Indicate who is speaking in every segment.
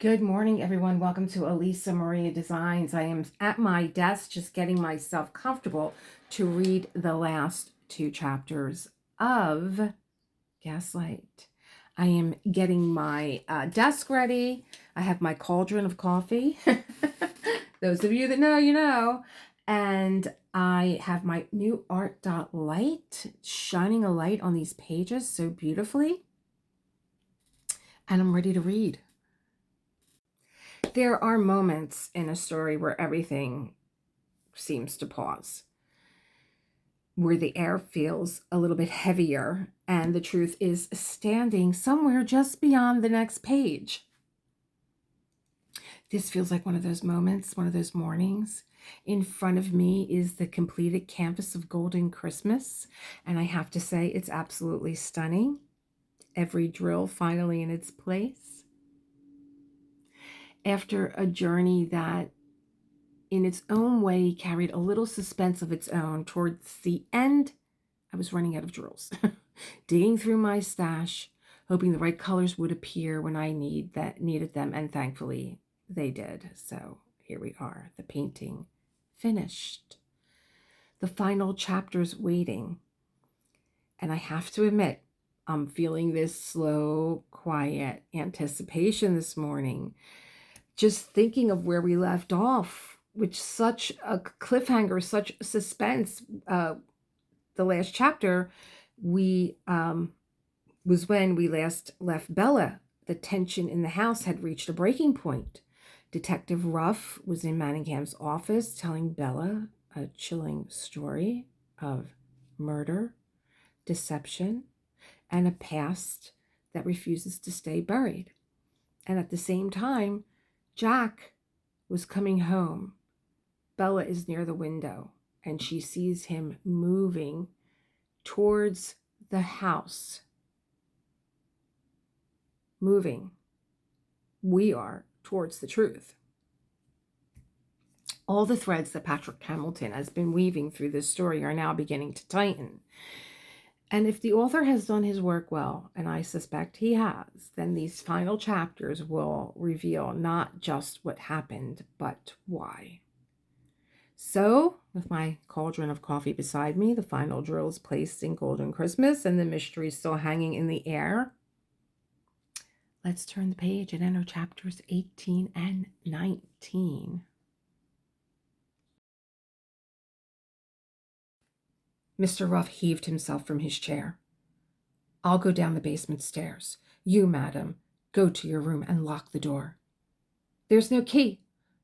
Speaker 1: Good morning, everyone. Welcome to Elisa Maria Designs. I am at my desk just getting myself comfortable to read the last two chapters of Gaslight. I am getting my desk ready. I have my cauldron of coffee. Those of you that know, you know. And I have my new art dot light shining a light on these pages so beautifully. And I'm ready to read. There are moments in a story where everything seems to pause, where the air feels a little bit heavier and the truth is standing somewhere just beyond the next page. This feels like one of those moments, one of those mornings. In front of me is the completed canvas of Golden Christmas, and I have to say it's absolutely stunning. Every drill finally in its place. After a journey that in its own way carried a little suspense of its own, towards the end, I was running out of drills, digging through my stash, hoping the right colors would appear when I needed them, and thankfully they did. So here we are, the painting finished. The final chapter's waiting. And I have to admit, I'm feeling this slow, quiet anticipation this morning. Just thinking of where we left off, which such a cliffhanger, such suspense. The last chapter, we was when we last left Bella. The tension in the house had reached a breaking point. Detective Ruff was in Manningham's office telling Bella a chilling story of murder, deception, and a past that refuses to stay buried. And at the same time, Jack was coming home. Bella is near the window and she sees him moving towards the house. Moving. We are towards the truth. All the threads that Patrick Hamilton has been weaving through this story are now beginning to tighten. And if the author has done his work well, and I suspect he has, then these final chapters will reveal not just what happened, but why. So, with my cauldron of coffee beside me, the final drills placed in Golden Christmas, and the mystery still hanging in the air, let's turn the page and enter chapters 18 and 19. Mr. Ruff heaved himself from his chair. I'll go down the basement stairs. You, madam, go to your room and lock the door. There's no key,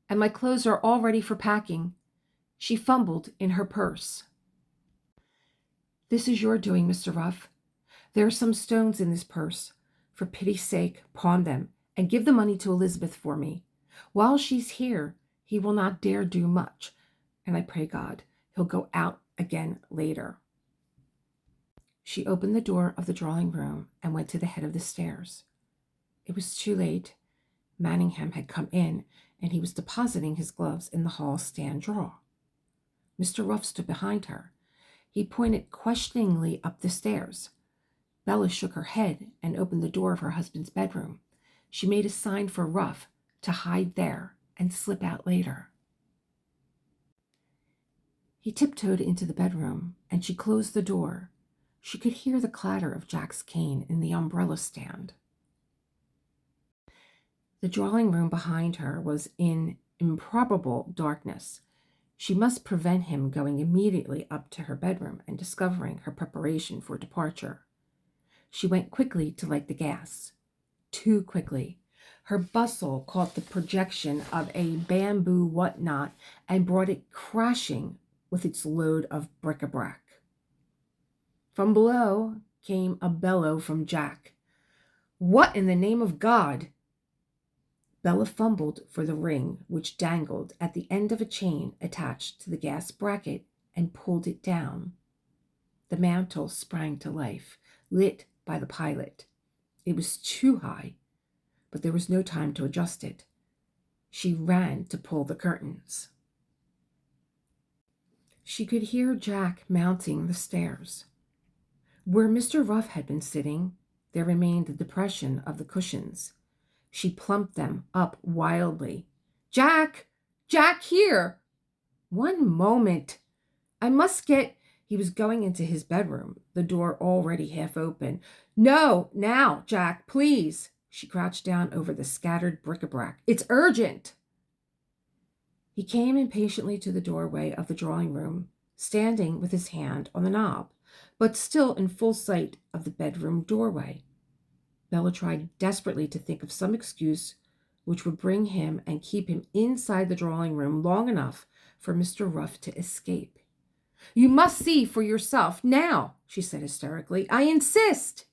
Speaker 1: and my clothes are all ready for packing. She fumbled in her purse. This is your doing, Mr. Ruff. There are some stones in this purse. For pity's sake, pawn them and give the money to Elizabeth for me. While she's here, he will not dare do much, and I pray God he'll go out again later. She opened the door of the drawing room and went to the head of the stairs. It was too late. Manningham had come in, and he was depositing his gloves in the hall stand drawer. Mr. Ruff stood behind her. He pointed questioningly up the stairs. Bella shook her head and opened the door of her husband's bedroom. She made a sign for Ruff to hide there and slip out later. He tiptoed into the bedroom, and she closed the door. She could hear the clatter of Jack's cane in the umbrella stand. The drawing room behind her was in improbable darkness. She must prevent him going immediately up to her bedroom and discovering her preparation for departure. She went quickly to light the gas. Too quickly. Her bustle caught the projection of a bamboo whatnot and brought it crashing with its load of bric-a-brac. From below came a bellow from Jack. What in the name of God? Bella fumbled for the ring, which dangled at the end of a chain attached to the gas bracket, and pulled it down. The mantle sprang to life, lit by the pilot. It was too high, but there was no time to adjust it. She ran to pull the curtains. She could hear Jack mounting the stairs. Where Mr. Ruff had been sitting, there remained the depression of the cushions. She plumped them up wildly. Jack! Jack, here! One moment. I must get... He was going into his bedroom, the door already half open. No, now, Jack, please. She crouched down over the scattered bric-a-brac. It's urgent. He came impatiently to the doorway of the drawing room, standing with his hand on the knob, but still in full sight of the bedroom doorway. Bella tried desperately to think of some excuse which would bring him and keep him inside the drawing room long enough for Mr. Ruff to escape. You must see for yourself now, she said hysterically. I insist.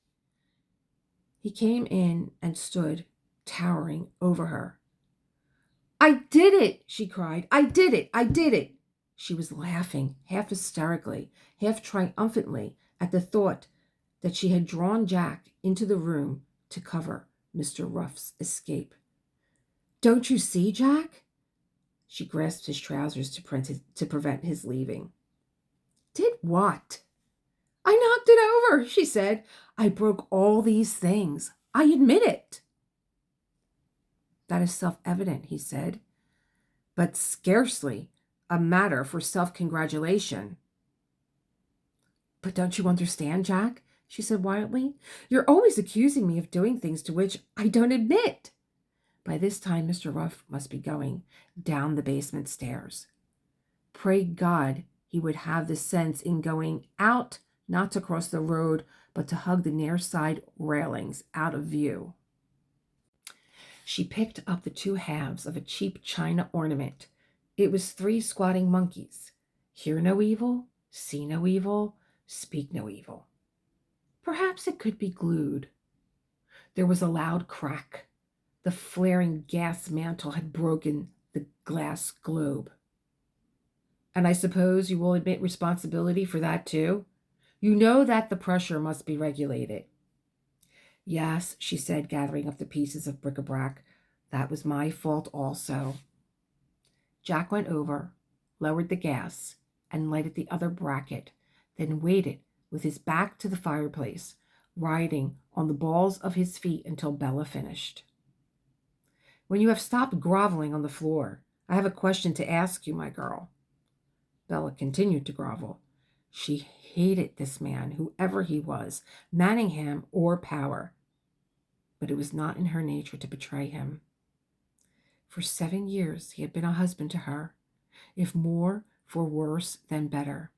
Speaker 1: He came in and stood, towering over her. I did it, she cried. I did it. I did it. She was laughing, half hysterically, half triumphantly, at the thought that she had drawn Jack into the room to cover Mr. Ruff's escape. Don't you see, Jack? She grasped his trousers to prevent his leaving. Did what? I knocked it over, she said. I broke all these things. I admit it. That is self-evident, he said, but scarcely a matter for self-congratulation. But don't you understand, Jack? She said wildly. You're always accusing me of doing things to which I don't admit. By this time, Mr. Ruff must be going down the basement stairs. Pray God he would have the sense in going out not to cross the road, but to hug the near side railings out of view. She picked up the two halves of a cheap china ornament. It was 3 squatting monkeys. Hear no evil, see no evil, speak no evil. Perhaps it could be glued. There was a loud crack. The flaring gas mantle had broken the glass globe. And I suppose you will admit responsibility for that too? You know that the pressure must be regulated. Yes, she said, gathering up the pieces of bric-a-brac. That was my fault also. Jack went over, lowered the gas, and lighted the other bracket, then waited with his back to the fireplace, riding on the balls of his feet until Bella finished. When you have stopped groveling on the floor, I have a question to ask you, my girl. Bella continued to grovel. She hated this man, whoever he was, Manningham or Power. But it was not in her nature to betray him. For 7 years he had been a husband to her, if more for worse than better.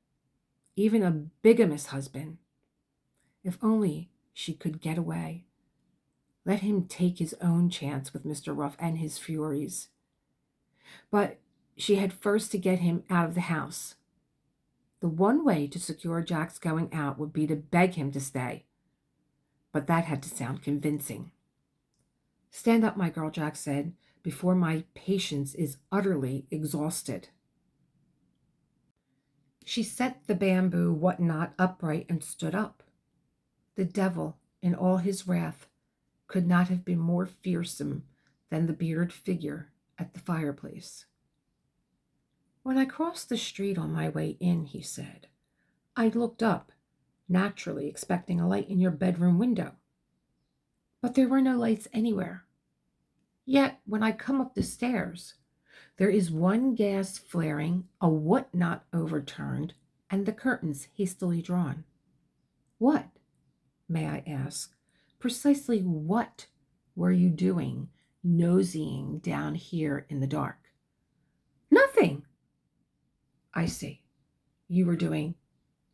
Speaker 1: Even a bigamous husband. If only she could get away. Let him take his own chance with Mr. Ruff and his furies. But she had first to get him out of the house. The one way to secure Jack's going out would be to beg him to stay. But that had to sound convincing. Stand up, my girl, Jack said, before my patience is utterly exhausted. She set the bamboo whatnot upright and stood up. The devil, in all his wrath, could not have been more fearsome than the bearded figure at the fireplace. When I crossed the street on my way in, he said, I looked up, naturally expecting a light in your bedroom window. But there were no lights anywhere. Yet, when I come up the stairs, there is one gas flaring, a whatnot overturned, and the curtains hastily drawn. What, may I ask, precisely what were you doing, nosying down here in the dark? Nothing. I see. You were doing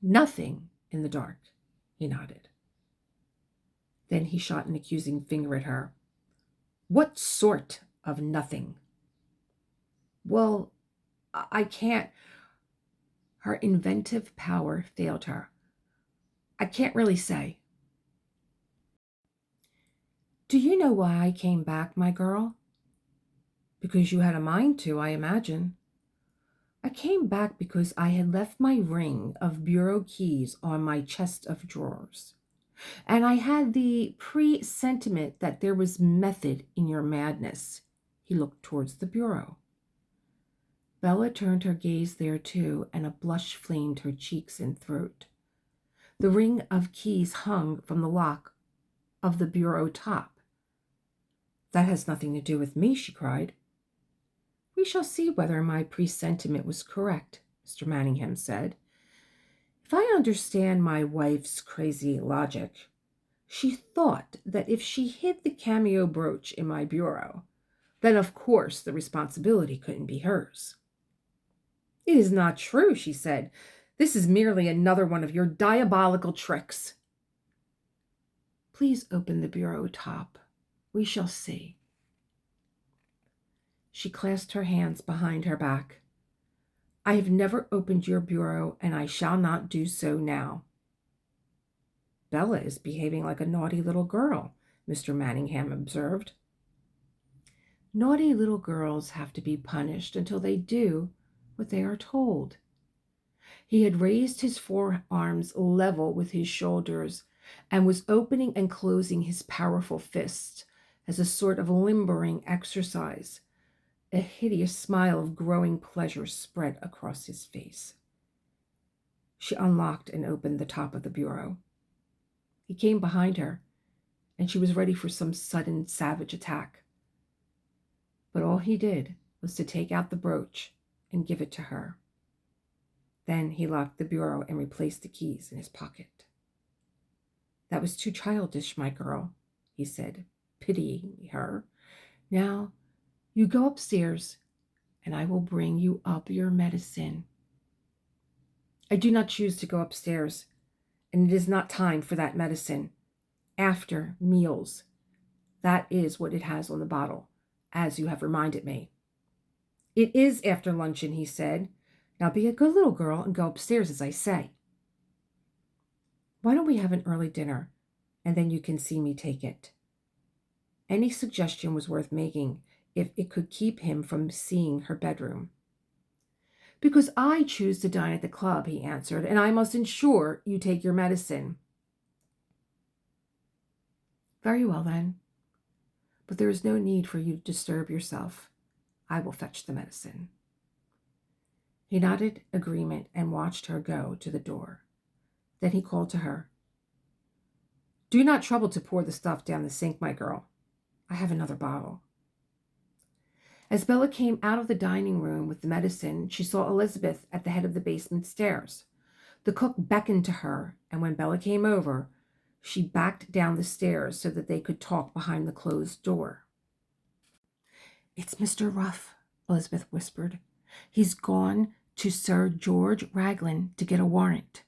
Speaker 1: nothing in the dark, he nodded. Then he shot an accusing finger at her. What sort of nothing? Well, I can't. Her inventive power failed her. I can't really say. Do you know why I came back, my girl? Because you had a mind to, I imagine. I came back because I had left my ring of bureau keys on my chest of drawers. And I had the presentiment that there was method in your madness. He looked towards the bureau. Bella turned her gaze there too, and a blush flamed her cheeks and throat. The ring of keys hung from the lock of the bureau top. That has nothing to do with me, she cried. We shall see whether my presentiment was correct, Mr. Manningham said. If I understand my wife's crazy logic, she thought that if she hid the cameo brooch in my bureau, then of course the responsibility couldn't be hers. It is not true, she said. This is merely another one of your diabolical tricks. Please open the bureau top. We shall see. She clasped her hands behind her back. I have never opened your bureau, and I shall not do so now. Bella is behaving like a naughty little girl, Mr. Manningham observed. Naughty little girls have to be punished until they do what they are told. He had raised his forearms level with his shoulders and was opening and closing his powerful fists as a sort of limbering exercise. A hideous smile of growing pleasure spread across his face. She unlocked and opened the top of the bureau. He came behind her, and she was ready for some sudden savage attack. But all he did was to take out the brooch and give it to her. Then he locked the bureau and replaced the keys in his pocket. That was too childish, my girl, he said, pitying her. Now, you go upstairs, and I will bring you up your medicine. I do not choose to go upstairs, and it is not time for that medicine. After meals. That is what it has on the bottle, as you have reminded me. It is after luncheon, he said. Now be a good little girl and go upstairs, as I say. Why don't we have an early dinner, and then you can see me take it? Any suggestion was worth making, if it could keep him from seeing her bedroom. Because I choose to dine at the club, he answered, and I must ensure you take your medicine. Very well, then. But there is no need for you to disturb yourself. I will fetch the medicine. He nodded agreement and watched her go to the door. Then he called to her. Do not trouble to pour the stuff down the sink, my girl. I have another bottle. As Bella came out of the dining room with the medicine, she saw Elizabeth at the head of the basement stairs. The cook beckoned to her, and when Bella came over, she backed down the stairs so that they could talk behind the closed door. It's Mr. Ruff, Elizabeth whispered. He's gone to Sir George Raglan to get a warrant.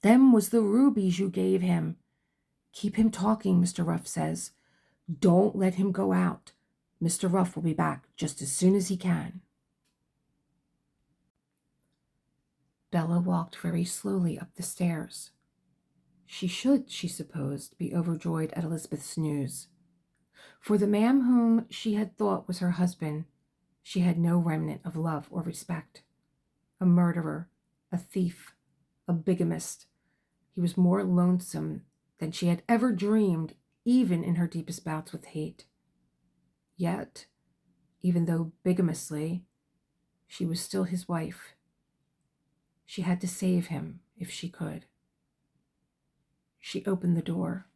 Speaker 1: Them was the rubies you gave him. Keep him talking, Mr. Ruff says. Don't let him go out. Mr. Ruff will be back just as soon as he can. Bella walked very slowly up the stairs. She should, she supposed, be overjoyed at Elizabeth's news. For the man whom she had thought was her husband, she had no remnant of love or respect. A murderer, a thief, a bigamist, he was more lonesome than she had ever dreamed, even in her deepest bouts with hate. Yet, even though bigamously, she was still his wife. She had to save him if she could. She opened the door.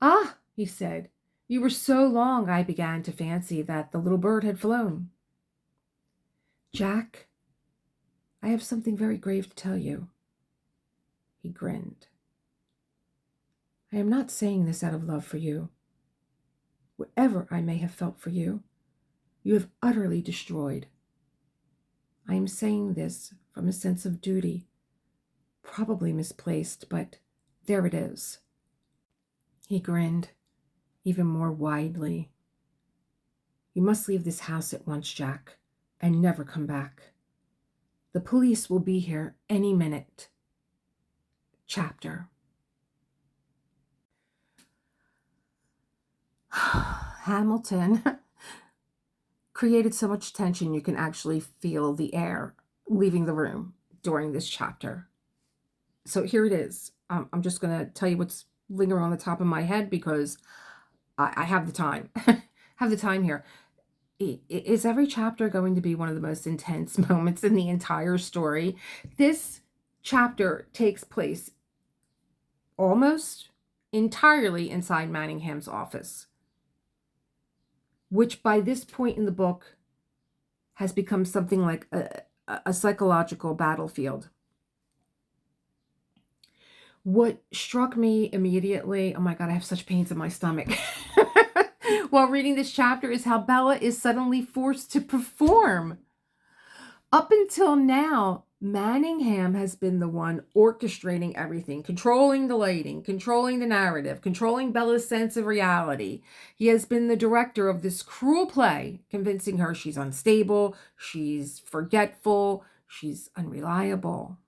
Speaker 1: Ah, he said, you were so long I began to fancy that the little bird had flown. Jack, I have something very grave to tell you. He grinned. I am not saying this out of love for you. Whatever I may have felt for you, you have utterly destroyed. I am saying this from a sense of duty, probably misplaced, but there it is. He grinned, even more widely. You must leave this house at once, Jack, and never come back. The police will be here any minute. Chapter. Hamilton created so much tension you can actually feel the air leaving the room during this chapter. So here it is. I'm just going to tell you what's lingering on the top of my head because I have the time. Have the time here. Is every chapter going to be one of the most intense moments in the entire story? This chapter takes place almost entirely inside Manningham's office. which by this point in the book has become something like a psychological battlefield. What struck me immediately, oh my God, I have such pains in my stomach, while reading this chapter is how Bella is suddenly forced to perform. Up until now, Manningham has been the one orchestrating everything, controlling the lighting, controlling the narrative, controlling Bella's sense of reality. He has been the director of this cruel play, convincing her she's unstable, she's forgetful, she's unreliable.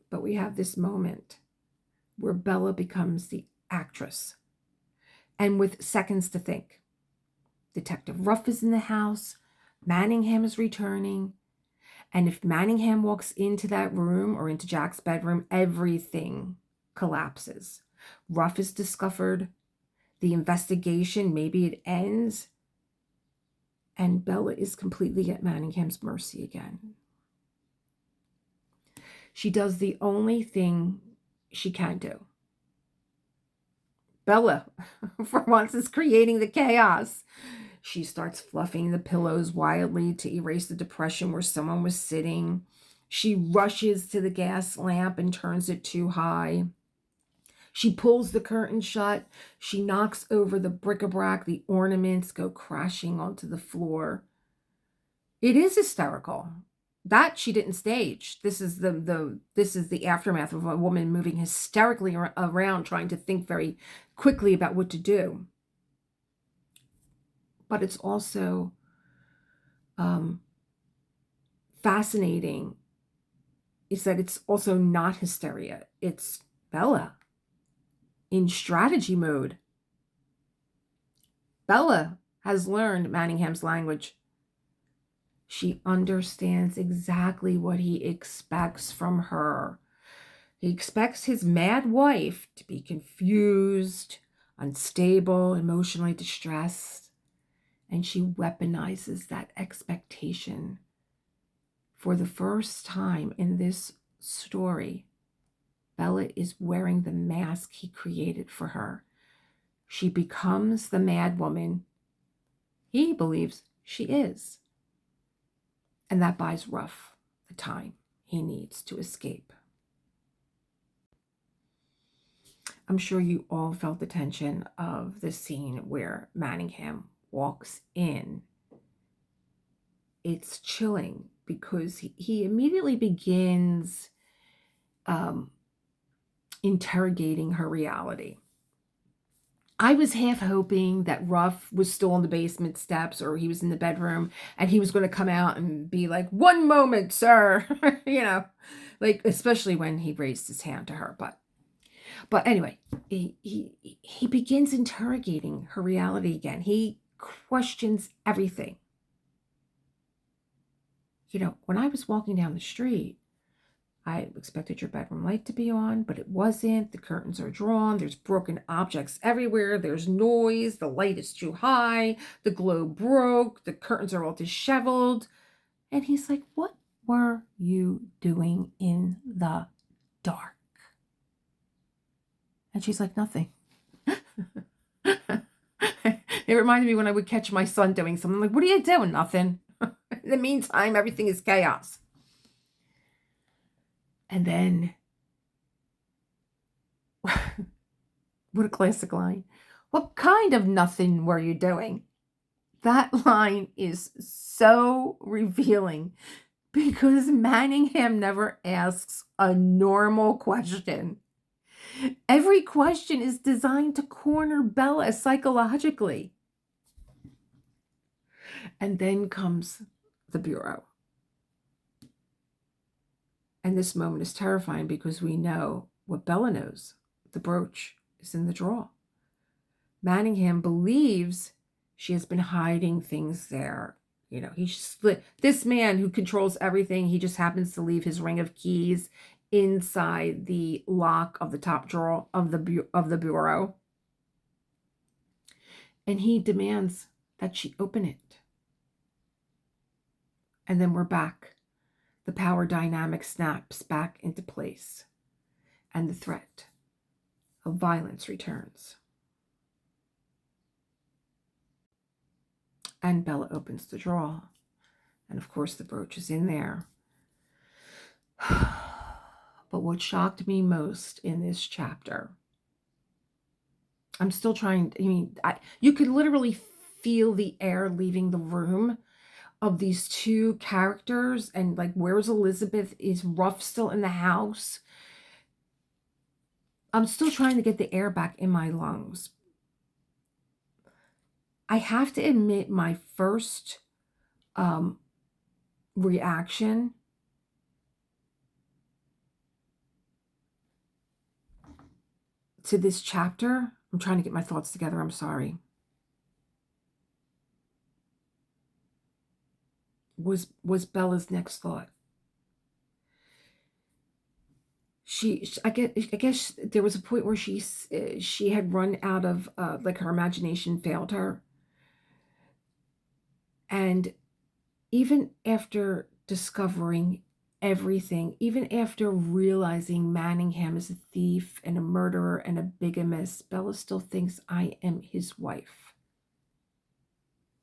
Speaker 1: But we have this moment where Bella becomes the actress, and with seconds to think. Detective Ruff is in the house, Manningham is returning, and if Manningham walks into that room or into Jack's bedroom, everything collapses. Ruff is discovered, the investigation, maybe it ends, and Bella is completely at Manningham's mercy again. She does the only thing she can do. Bella, for once, is creating the chaos. She starts fluffing the pillows wildly to erase the depression where someone was sitting. She rushes to the gas lamp and turns it too high. She pulls the curtain shut. She knocks over the bric-a-brac. The ornaments go crashing onto the floor. It is hysterical. That she didn't stage. This is the aftermath of a woman moving hysterically around, trying to think very quickly about what to do. But it's also fascinating is that it's also not hysteria. It's Bella in strategy mode. Bella has learned Manningham's language. She understands exactly what he expects from her. He expects his mad wife to be confused, unstable, emotionally distressed, and she weaponizes that expectation. For the first time in this story, Bella is wearing the mask he created for her. She becomes the mad woman he believes she is. And that buys Ruff the time he needs to escape. I'm sure you all felt the tension of the scene where Manningham walks in. It's chilling because he immediately begins interrogating her reality. I was half hoping that Ruff was still on the basement steps or he was in the bedroom and he was going to come out and be like, "One moment, sir," like, especially when he raised his hand to her. But anyway, he begins interrogating her reality again. He questions everything. When I was walking down the street, I expected your bedroom light to be on, but it wasn't. The curtains are drawn. There's broken objects everywhere. There's noise. The light is too high. The globe broke. The curtains are all disheveled. And he's like, "What were you doing in the dark?" And she's like, "Nothing." It reminded me when I would catch my son doing something. I'm like, "What are you doing?" "Nothing." In the meantime, everything is chaos. And then, what a classic line. "What kind of nothing were you doing?" That line is so revealing because Manningham never asks a normal question. Every question is designed to corner Bella psychologically. And then comes the bureau. And this moment is terrifying because we know what Bella knows. The brooch is in the drawer. Manningham believes she has been hiding things there. This man who controls everything, he just happens to leave his ring of keys inside the lock of the top drawer of the bureau. And he demands that she open it. And then we're back. The power dynamic snaps back into place. And the threat of violence returns. And Bella opens the drawer. And of course, the brooch is in there. But what shocked me most in this chapter, I'm still trying, you could literally feel the air leaving the room of these two characters. And like, where's Elizabeth? Is Ruff still in the house? I'm still trying to get the air back in my lungs. I have to admit, my first reaction to this chapter, I'm trying to get my thoughts together, I'm sorry, was Bella's next thought. I guess there was a point where she had run out of, like, her imagination failed her. And even after discovering everything, even after realizing Manningham is a thief and a murderer and a bigamist, Bella still thinks I am his wife.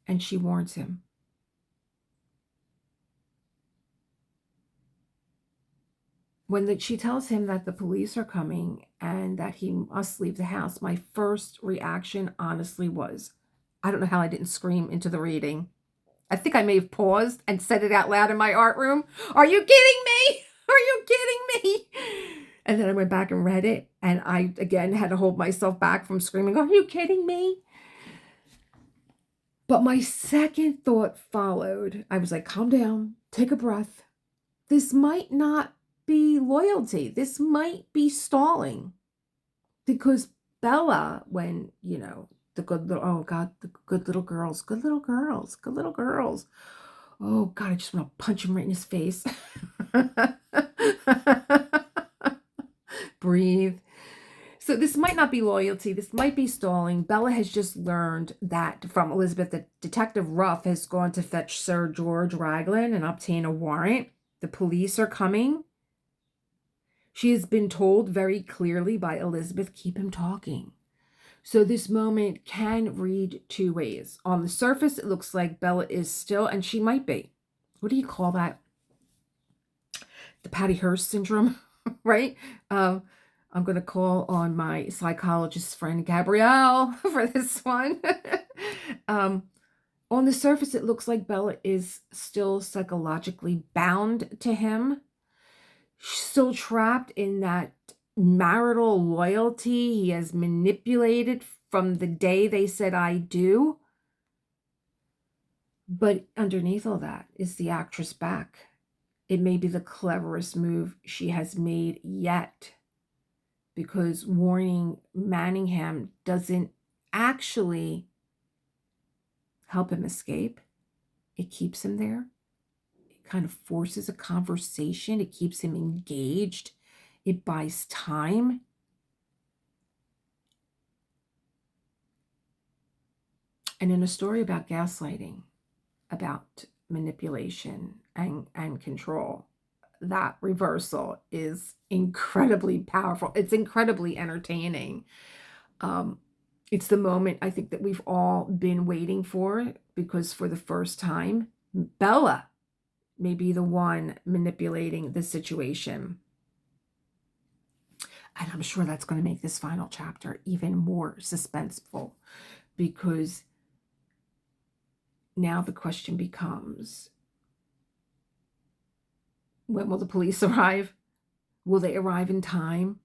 Speaker 1: And she warns him. When she tells him that the police are coming and that he must leave the house, my first reaction honestly was, I don't know how I didn't scream into the reading. I think I may have paused and said it out loud in my art room. Are you kidding me? Are you kidding me? And then I went back and read it, and I again had to hold myself back from screaming, are you kidding me? But my second thought followed. I was like, calm down, take a breath. This might not be loyalty. This might be stalling. Because Bella, when, the good little, oh God, the good little girls. Oh God, I just want to punch him right in his face. Breathe. So this might not be loyalty. This might be stalling. Bella has just learned that from Elizabeth that Detective Ruff has gone to fetch Sir George Raglan and obtain a warrant. The police are coming. She has been told very clearly by Elizabeth, keep him talking. So this moment can read two ways. On the surface, it looks like Bella is still, and she might be. What do you call that? The Patty Hearst syndrome, right? I'm going to call on my psychologist friend Gabrielle for this one. On the surface, it looks like Bella is still psychologically bound to him. She's still trapped in that marital loyalty he has manipulated from the day they said I do. But underneath all that is the actress back. It may be the cleverest move she has made yet, because warning Manningham doesn't actually help him escape. It keeps him there. It kind of forces a conversation. It keeps him engaged. It buys time. And in a story about gaslighting, about manipulation and control, that reversal is incredibly powerful. It's incredibly entertaining. It's the moment I think that we've all been waiting for, because for the first time, Bella may be the one manipulating the situation. And I'm sure that's going to make this final chapter even more suspenseful, because now the question becomes, when will the police arrive? Will they arrive in time?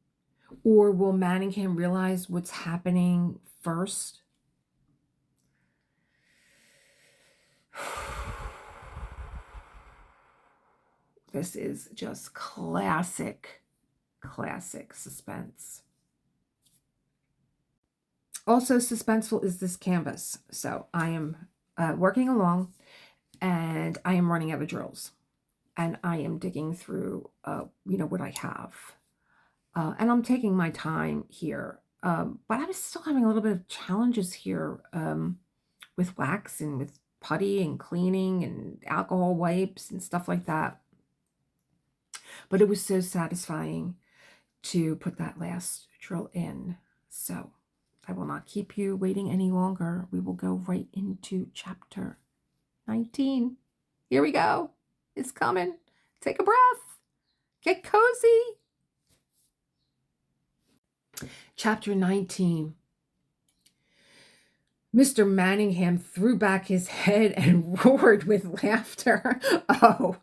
Speaker 1: Or will Manningham realize what's happening first? This is just classic suspense. Also suspenseful is this canvas. So I am working along, and I am running out of drills, and I am digging through, what I have. And I'm taking my time here. But I was still having a little bit of challenges here with wax and with putty and cleaning and alcohol wipes and stuff like that. But it was so satisfying to put that last drill in. So I will not keep you waiting any longer. We will go right into chapter 19. Here we go. It's coming. Take a breath. Get cozy. Chapter 19. Mr. Manningham threw back his head and roared with laughter. Oh,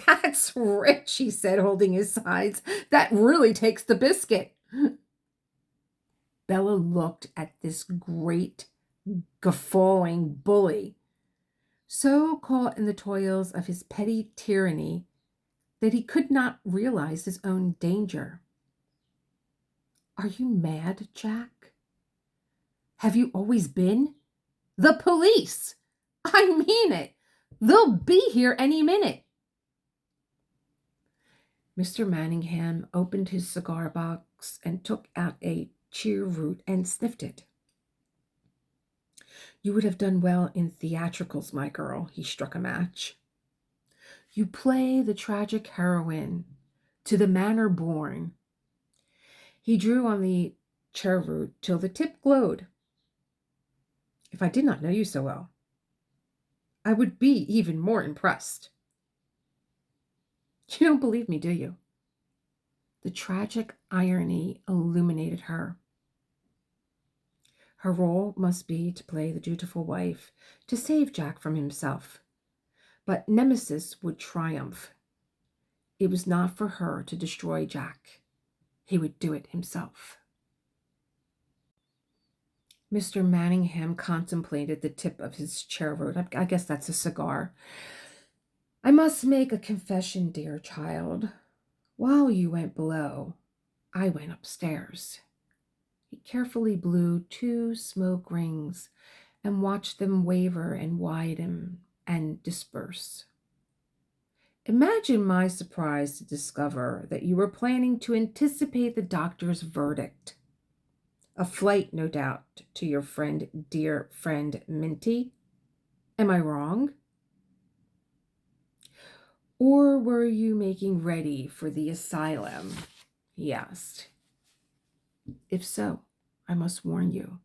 Speaker 1: that's rich, he said, holding his sides. That really takes the biscuit. Bella looked at this great, guffawing bully, so caught in the toils of his petty tyranny that he could not realize his own danger. Are you mad, Jack? Have you always been? The police! I mean it! They'll be here any minute. Mr. Manningham opened his cigar box and took out a cheroot and sniffed it. You would have done well in theatricals, my girl. He struck a match. You play the tragic heroine, to the manner born. He drew on the cheroot till the tip glowed. If I did not know you so well, I would be even more impressed. You don't believe me, do you? The tragic irony illuminated her. Her role must be to play the dutiful wife, to save Jack from himself. But Nemesis would triumph. It was not for her to destroy Jack. He would do it himself. Mr. Manningham contemplated the tip of his cheroot. I guess that's a cigar. I must make a confession, dear child. While you went below, I went upstairs. He carefully blew 2 smoke rings and watched them waver and widen and disperse. Imagine my surprise to discover that you were planning to anticipate the doctor's verdict. A flight, no doubt, to your dear friend Minty. Am I wrong? Or were you making ready for the asylum? He asked. If so, I must warn you.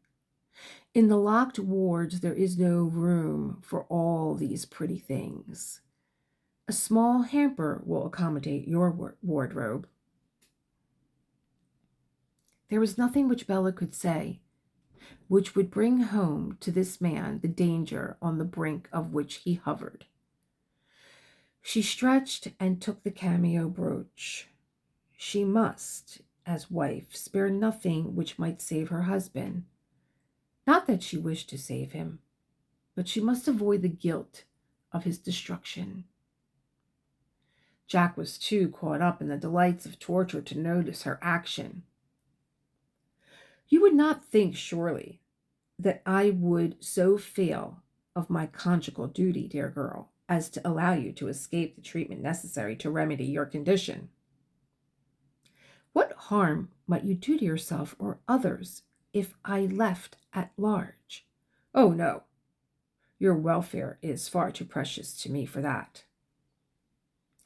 Speaker 1: In the locked wards, there is no room for all these pretty things. A small hamper will accommodate your wardrobe. There was nothing which Bella could say which would bring home to this man the danger on the brink of which he hovered. She stretched and took the cameo brooch. She must, as wife, spare nothing which might save her husband. Not that she wished to save him, but she must avoid the guilt of his destruction. Jack was too caught up in the delights of torture to notice her action. You would not think, surely, that I would so fail of my conjugal duty, dear girl, as to allow you to escape the treatment necessary to remedy your condition. What harm might you do to yourself or others if I left at large? Oh, no. Your welfare is far too precious to me for that.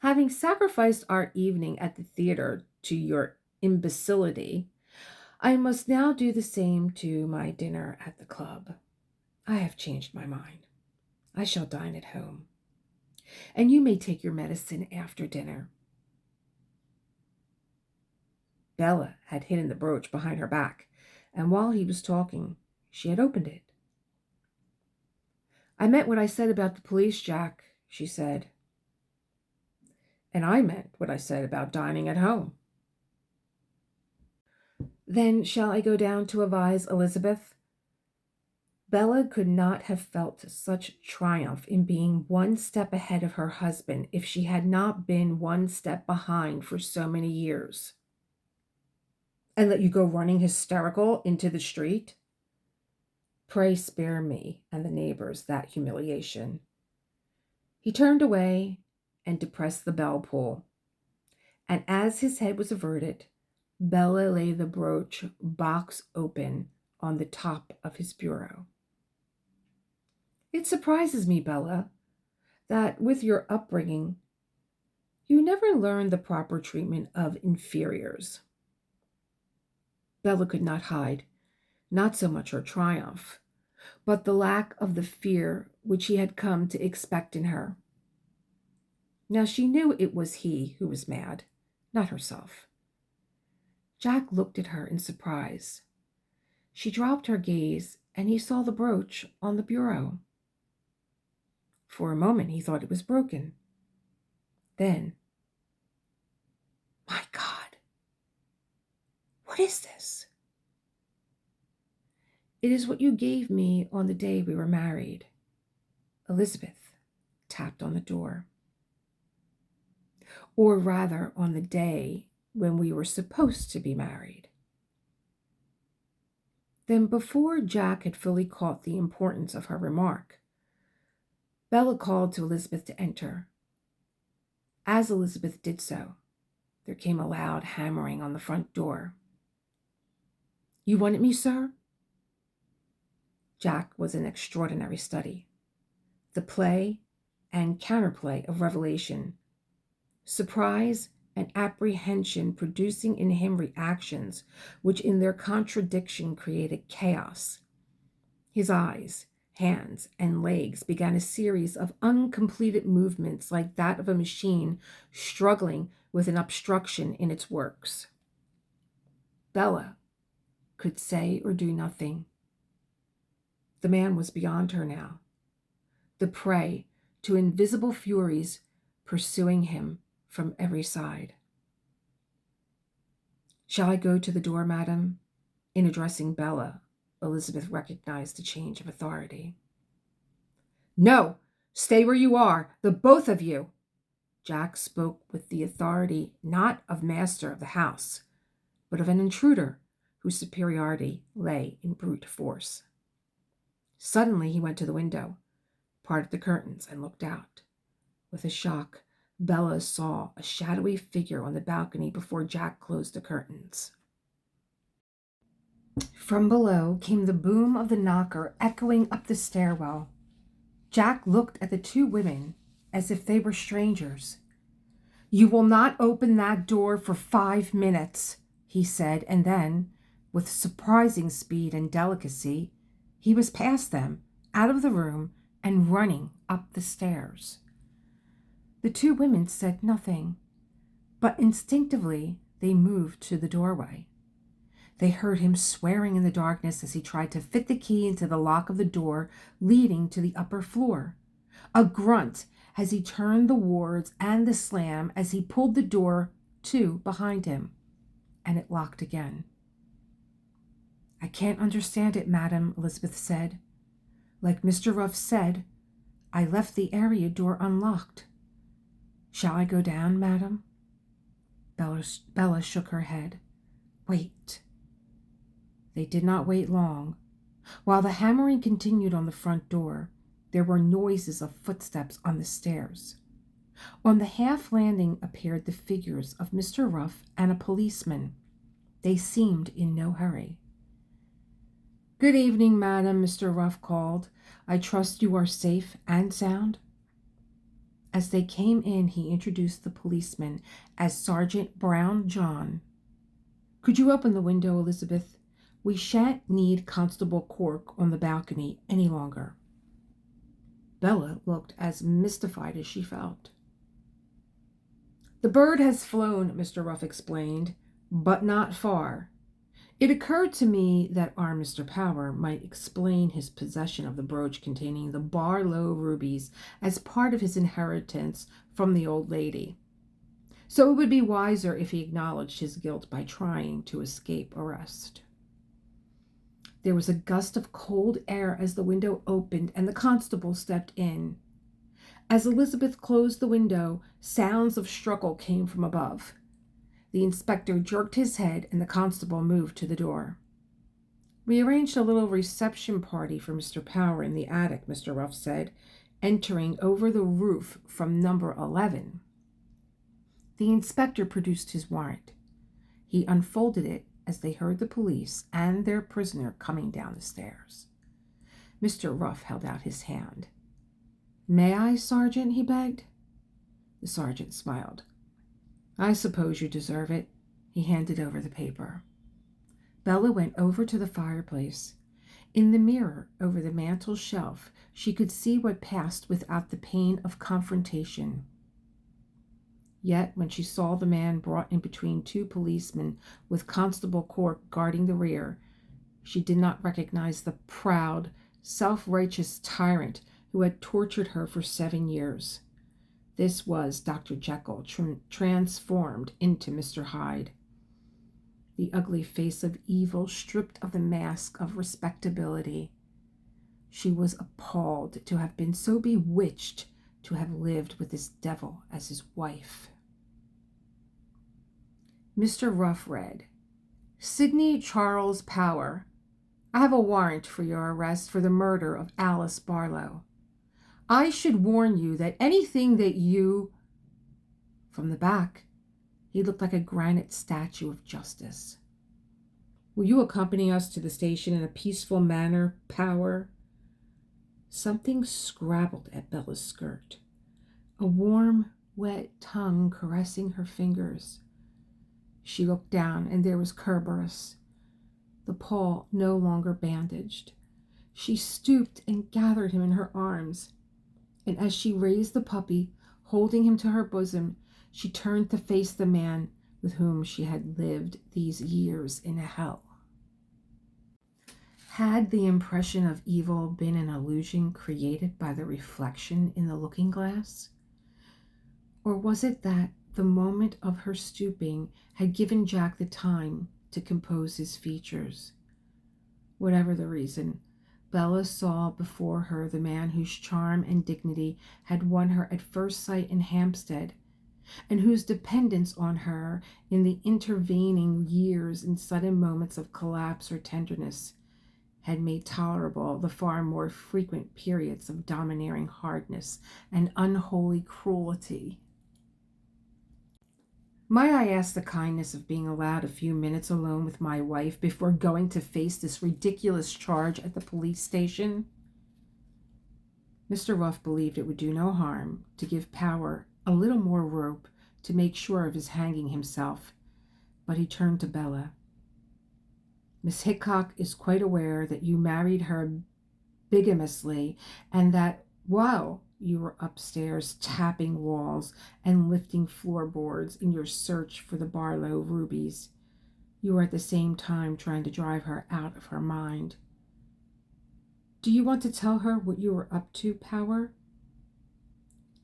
Speaker 1: Having sacrificed our evening at the theater to your imbecility, I must now do the same to my dinner at the club. I have changed my mind. I shall dine at home, and you may take your medicine after dinner. Bella had hidden the brooch behind her back, and while he was talking, she had opened it. I meant what I said about the police, Jack, she said. And I meant what I said about dining at home. Then shall I go down to advise Elizabeth? Bella could not have felt such triumph in being one step ahead of her husband if she had not been one step behind for so many years. And let you go running hysterical into the street? Pray spare me and the neighbors that humiliation. He turned away and depressed the bell pull. And as his head was averted, Bella laid the brooch box open on the top of his bureau. It surprises me, Bella, that with your upbringing, you never learned the proper treatment of inferiors. Bella could not hide, not so much her triumph, but the lack of the fear which he had come to expect in her. Now she knew it was he who was mad, not herself. Jack looked at her in surprise. She dropped her gaze, and he saw the brooch on the bureau. For a moment he thought it was broken. Then, my God, what is this? It is what you gave me on the day we were married. Elizabeth tapped on the door. Or rather, on the day when we were supposed to be married. Then, before Jack had fully caught the importance of her remark, Bella called to Elizabeth to enter. As Elizabeth did so, there came a loud hammering on the front door. You wanted me, sir? Jack was an extraordinary study. The play and counterplay of revelation, surprise and apprehension producing in him reactions which in their contradiction created chaos. His eyes, hands, and legs began a series of uncompleted movements like that of a machine struggling with an obstruction in its works. Bella could say or do nothing. The man was beyond her now, the prey to invisible furies pursuing him from every side. Shall I go to the door, madam? In addressing Bella, Elizabeth recognized the change of authority. No, stay where you are, the both of you. Jack spoke with the authority not of master of the house, but of an intruder whose superiority lay in brute force. Suddenly he went to the window, parted the curtains, and looked out. With a shock, Bella saw a shadowy figure on the balcony before Jack closed the curtains. From below came the boom of the knocker echoing up the stairwell. Jack looked at the two women as if they were strangers. You will not open that door for 5 minutes, he said, and then, with surprising speed and delicacy, he was past them, out of the room, and running up the stairs. The two women said nothing, but instinctively they moved to the doorway. They heard him swearing in the darkness as he tried to fit the key into the lock of the door leading to the upper floor. A grunt as he turned the wards and the slam as he pulled the door to behind him, and it locked again. I can't understand it, madam, Elizabeth said. Like Mr. Ruff said, I left the area door unlocked. Shall I go down, madam? Bella shook her head. Wait. They did not wait long. While the hammering continued on the front door, there were noises of footsteps on the stairs. On the half landing appeared the figures of Mr. Ruff and a policeman. They seemed in no hurry. Good evening, madam, Mr. Ruff called. I trust you are safe and sound? As they came in, he introduced the policeman as Sergeant Brown John. Could you open the window, Elizabeth? We shan't need Constable Cork on the balcony any longer. Bella looked as mystified as she felt. The bird has flown, Mr. Ruff explained, but not far. It occurred to me that our Mr. Power might explain his possession of the brooch containing the Barlow rubies as part of his inheritance from the old lady. So it would be wiser if he acknowledged his guilt by trying to escape arrest. There was a gust of cold air as the window opened and the constable stepped in. As Elizabeth closed the window, sounds of struggle came from above. The inspector jerked his head and the constable moved to the door. We arranged a little reception party for Mr. Power in the attic, Mr. Ruff said, entering over the roof from number 11. The inspector produced his warrant. He unfolded it as they heard the police and their prisoner coming down the stairs. Mr. Ruff held out his hand. May I, Sergeant? He begged. The sergeant smiled. I suppose you deserve it. He handed over the paper. Bella went over to the fireplace. In the mirror over the mantel shelf, she could see what passed without the pain of confrontation. Yet, when she saw the man brought in between two policemen with Constable Cork guarding the rear, she did not recognize the proud, self-righteous tyrant who had tortured her for 7 years. This was Dr. Jekyll transformed into Mr. Hyde. The ugly face of evil stripped of the mask of respectability. She was appalled to have been so bewitched to have lived with this devil as his wife. Mr. Ruff read, "Sidney Charles Power, I have a warrant for your arrest for the murder of Alice Barlow. I should warn you that anything that you..." From the back, he looked like a granite statue of justice. "Will you accompany us to the station in a peaceful manner, Power?" Something scrabbled at Bella's skirt, a warm, wet tongue caressing her fingers. She looked down, and there was Kerberos, the paw no longer bandaged. She stooped and gathered him in her arms, and as she raised the puppy, holding him to her bosom, she turned to face the man with whom she had lived these years in hell. Had the impression of evil been an illusion created by the reflection in the looking-glass? Or was it that the moment of her stooping had given Jack the time to compose his features? Whatever the reason, Bella saw before her the man whose charm and dignity had won her at first sight in Hampstead, and whose dependence on her in the intervening years and sudden moments of collapse or tenderness had made tolerable the far more frequent periods of domineering hardness and unholy cruelty. "Might I ask the kindness of being allowed a few minutes alone with my wife before going to face this ridiculous charge at the police station?" Mr. Ruff believed it would do no harm to give Power a little more rope to make sure of his hanging himself, but he turned to Bella. "Miss Hickok is quite aware that you married her bigamously, and that while you were upstairs tapping walls and lifting floorboards in your search for the Barlow rubies, you were at the same time trying to drive her out of her mind. Do you want to tell her what you were up to, Power?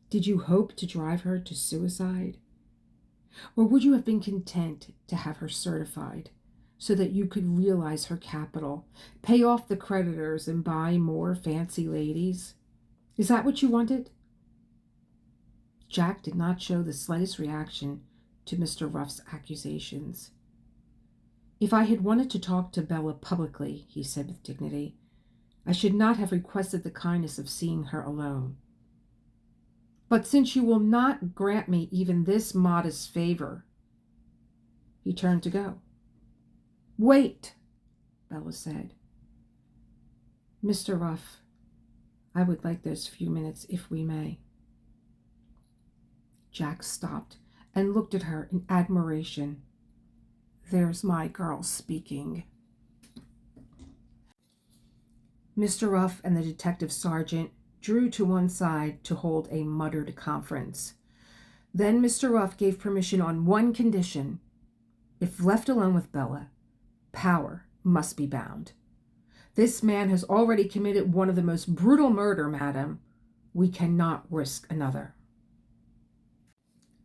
Speaker 1: Did you hope to drive her to suicide? Or would you have been content to have her certified so that you could realize her capital, pay off the creditors, and buy more fancy ladies? Is that what you wanted?" Jack did not show the slightest reaction to Mr. Ruff's accusations. "If I had wanted to talk to Bella publicly," he said with dignity, "I should not have requested the kindness of seeing her alone. But since you will not grant me even this modest favor..." He turned to go. "Wait," Bella said. "Mr. Ruff, I would like those few minutes, if we may." Jack stopped and looked at her in admiration. "There's my girl speaking." Mr. Ruff and the detective sergeant drew to one side to hold a muttered conference. Then Mr. Ruff gave permission on one condition. If left alone with Bella, Power must be bound. "This man has already committed one of the most brutal murder, madam. We cannot risk another."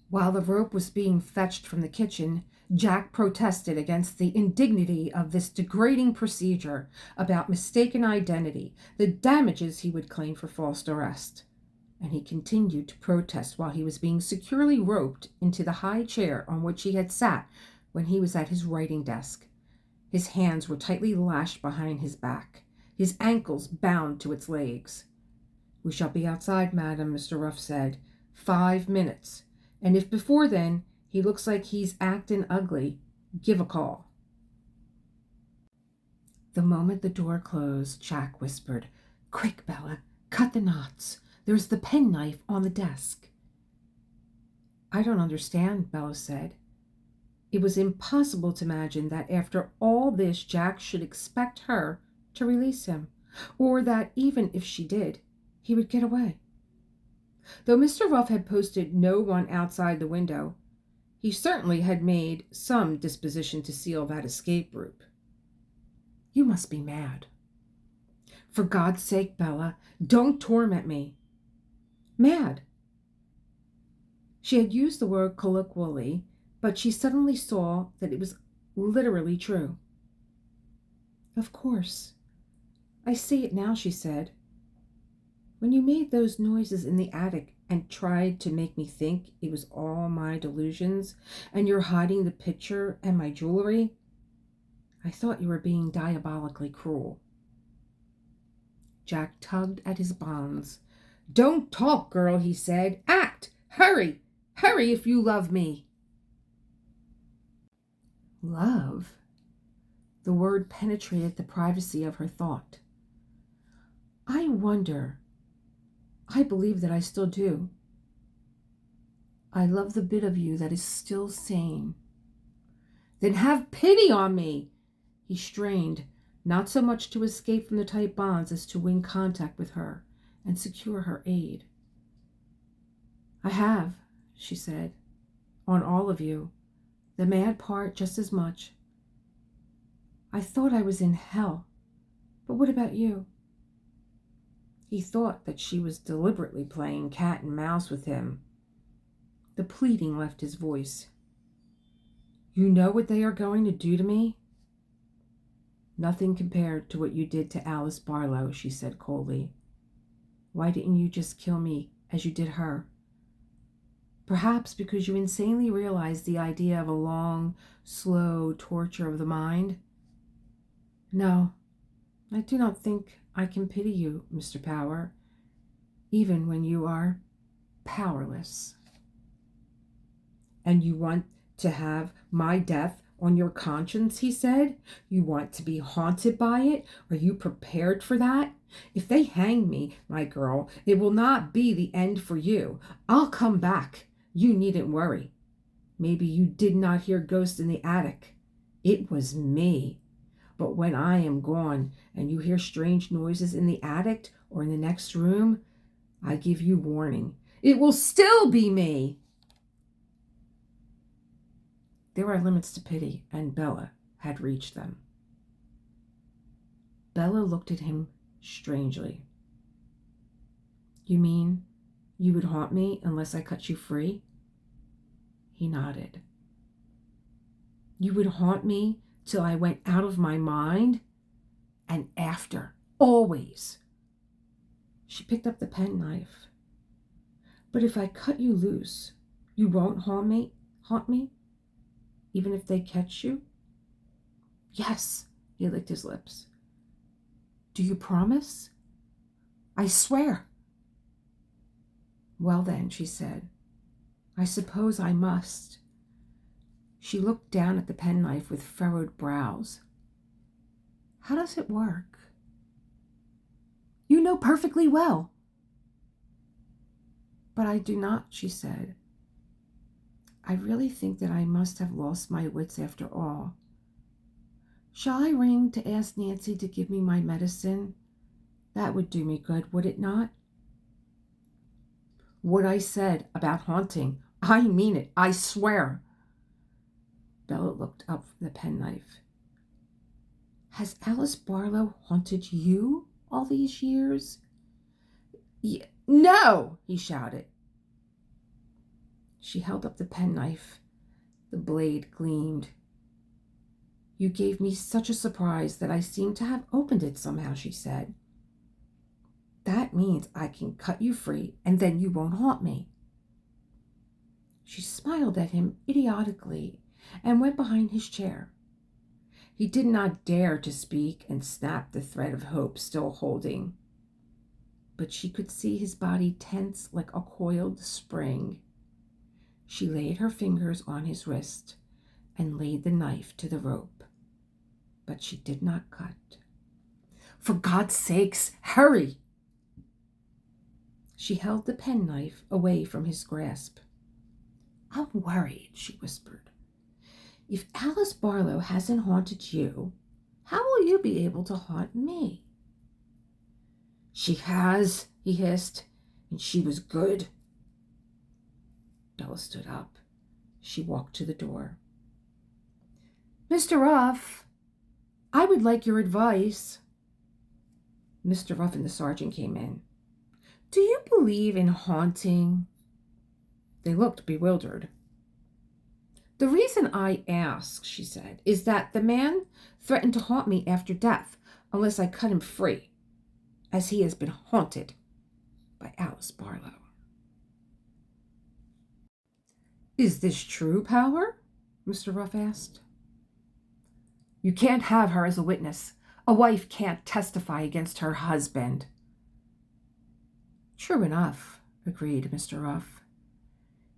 Speaker 1: While the rope was being fetched from the kitchen, Jack protested against the indignity of this degrading procedure, about mistaken identity, the damages he would claim for false arrest. And he continued to protest while he was being securely roped into the high chair on which he had sat when he was at his writing desk. His hands were tightly lashed behind his back, his ankles bound to its legs. "We shall be outside, madam," Mr. Ruff said. 5 minutes. And if before then he looks like he's acting ugly, give a call." The moment the door closed, Jack whispered, "Quick, Bella, cut the knots. There's the penknife on the desk." "I don't understand," Bella said. It was impossible to imagine that after all this Jack should expect her to release him, or that even if she did, he would get away. Though Mr. Ruff had posted no one outside the window, he certainly had made some disposition to seal that escape route. You must be mad. For God's sake, Bella, don't torment me. Mad. She had used the word colloquially, but she suddenly saw that it was literally true. Of course. I see it now, she said. When you made those noises in the attic and tried to make me think it was all my delusions and you're hiding the picture and my jewelry, I thought you were being diabolically cruel. Jack tugged at his bonds. Don't talk, girl, he said. Act! Hurry! Hurry if you love me. Love? The word penetrated the privacy of her thought. I wonder. I believe that I still do. I love the bit of you that is still sane. Then have pity on me. He strained, not so much to escape from the tight bonds as to win contact with her and secure her aid. I have, she said, on all of you, the mad part just as much. I thought I was in hell, but what about you? He thought that she was deliberately playing cat and mouse with him. The pleading left his voice. You know what they are going to do to me? Nothing compared to what you did to Alice Barlow, she said coldly. Why didn't you just kill me as you did her? Perhaps because you insanely realized the idea of a long, slow torture of the mind? No, I do not think I can pity you, Mr. Power, even when you are powerless. And you want to have my death on your conscience, he said? You want to be haunted by it? Are you prepared for that? If they hang me, my girl, it will not be the end for you. I'll come back. You needn't worry. Maybe you did not hear ghosts in the attic. It was me. But when I am gone and you hear strange noises in the attic or in the next room, I give you warning. It will still be me. There are limits to pity, and Bella had reached them. Bella looked at him strangely. You mean you would haunt me unless I cut you free? He nodded. You would haunt me till I went out of my mind? And after, always. She picked up the penknife. But if I cut you loose, you won't haunt me? Even if they catch you? Yes, he licked his lips. Do you promise? I swear. Well then, she said, I suppose I must. She looked down at the penknife with furrowed brows. How does it work? You know perfectly well. But I do not, she said. I really think that I must have lost my wits after all. Shall I ring to ask Nancy to give me my medicine? That would do me good, would it not? What I said about haunting, I mean it, I swear. Bella looked up from the penknife. Has Alice Barlow haunted you all these years? No, he shouted. She held up the penknife. The blade gleamed. You gave me such a surprise that I seemed to have opened it somehow, she said. That means I can cut you free and then you won't haunt me. She smiled at him idiotically and went behind his chair. He did not dare to speak and snap the thread of hope still holding. But she could see his body tense like a coiled spring. She laid her fingers on his wrist and laid the knife to the rope. But she did not cut. For God's sakes, hurry! She held the penknife away from his grasp. I'm worried, she whispered. If Alice Barlow hasn't haunted you, How will you be able to haunt me?" "She has," he hissed, "and she was good." Bella stood up. She walked to the door. "Mr. Ruff, I would like your advice." Mr. Ruff and the sergeant came in. "Do you believe in haunting?" They looked bewildered. "The reason I ask," she said, "is that the man threatened to haunt me after death unless I cut him free, as he has been haunted by Alice Barlow." "Is this true, Power?" Mr. Ruff asked. "You can't have her as a witness. A wife can't testify against her husband." "True enough," agreed Mr. Ruff.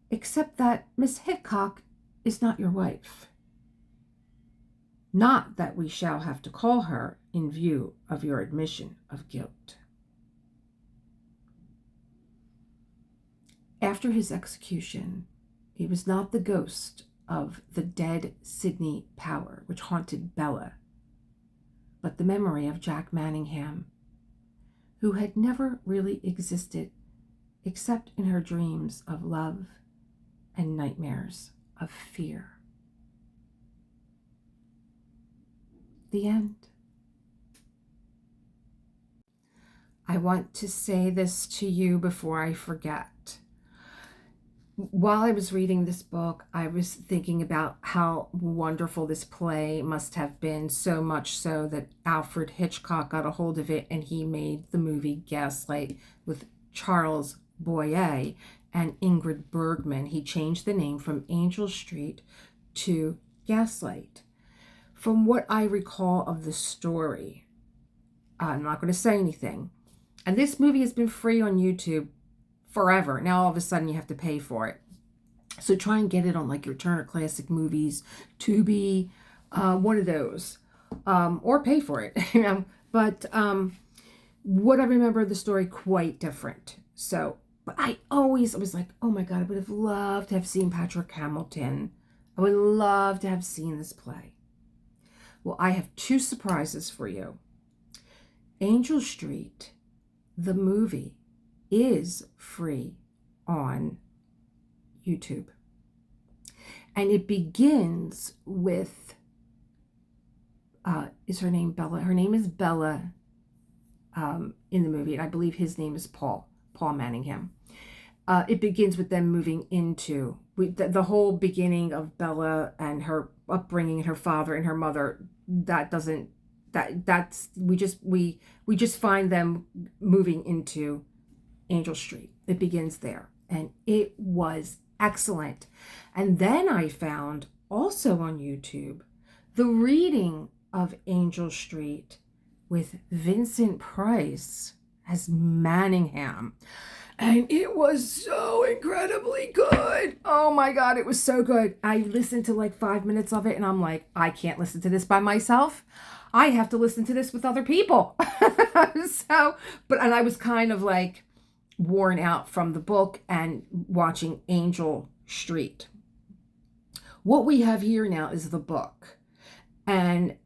Speaker 1: "Except that Miss Hickok is not your wife. Not that we shall have to call her in view of your admission of guilt." After his execution, he was not the ghost of the dead Sidney Power, which haunted Bella, but the memory of Jack Manningham, who had never really existed except in her dreams of love and nightmares of fear. The end. I want to say this to you before I forget. While I was reading this book, I was thinking about how wonderful this play must have been, so much so that Alfred Hitchcock got a hold of it and he made the movie Gaslight with Charles Boyer and Ingrid Bergman. He changed the name from Angel Street to Gaslight. From what I recall of the story, I'm not going to say anything. And this movie has been free on YouTube forever. Now all of a sudden you have to pay for it. So try and get it on like your Turner Classic Movies, Tubi, one of those, or pay for it. But what I remember of the story, quite different. So, but I was like, oh my God, I would have loved to have seen Patrick Hamilton. I would love to have seen this play. Well, I have two surprises for you. Angel Street, the movie, is free on YouTube. And it begins with, is her name Bella? Her name is Bella in the movie, and I believe his name is Paul Manningham. It begins with them moving into, the whole beginning of Bella and her upbringing and her father and her mother, we just find them moving into Angel Street. It begins there, and it was excellent. And then I found also on YouTube the reading of Angel Street with Vincent Price as Manningham, and it was so incredibly good. Oh my God, it was so good. I listened to like 5 minutes of it and I'm like, I can't listen to this by myself. I have to listen to this with other people. And I was kind of like worn out from the book and watching Angel Street. What we have here now is the book, and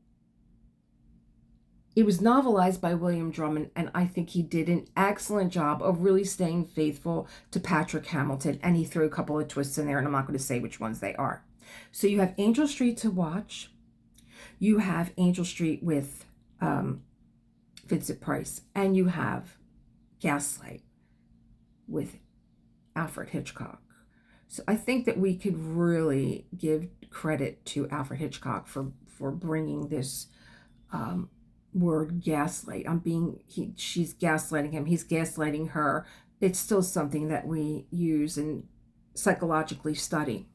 Speaker 1: it was novelized by William Drummond, and I think he did an excellent job of really staying faithful to Patrick Hamilton, and he threw a couple of twists in there, and I'm not going to say which ones they are. So you have Angel Street to watch. You have Angel Street with Vincent Price, and you have Gaslight with Alfred Hitchcock. So I think that we could really give credit to Alfred Hitchcock for bringing this word gaslight. She's gaslighting him. He's gaslighting her. It's still something that we use and psychologically study.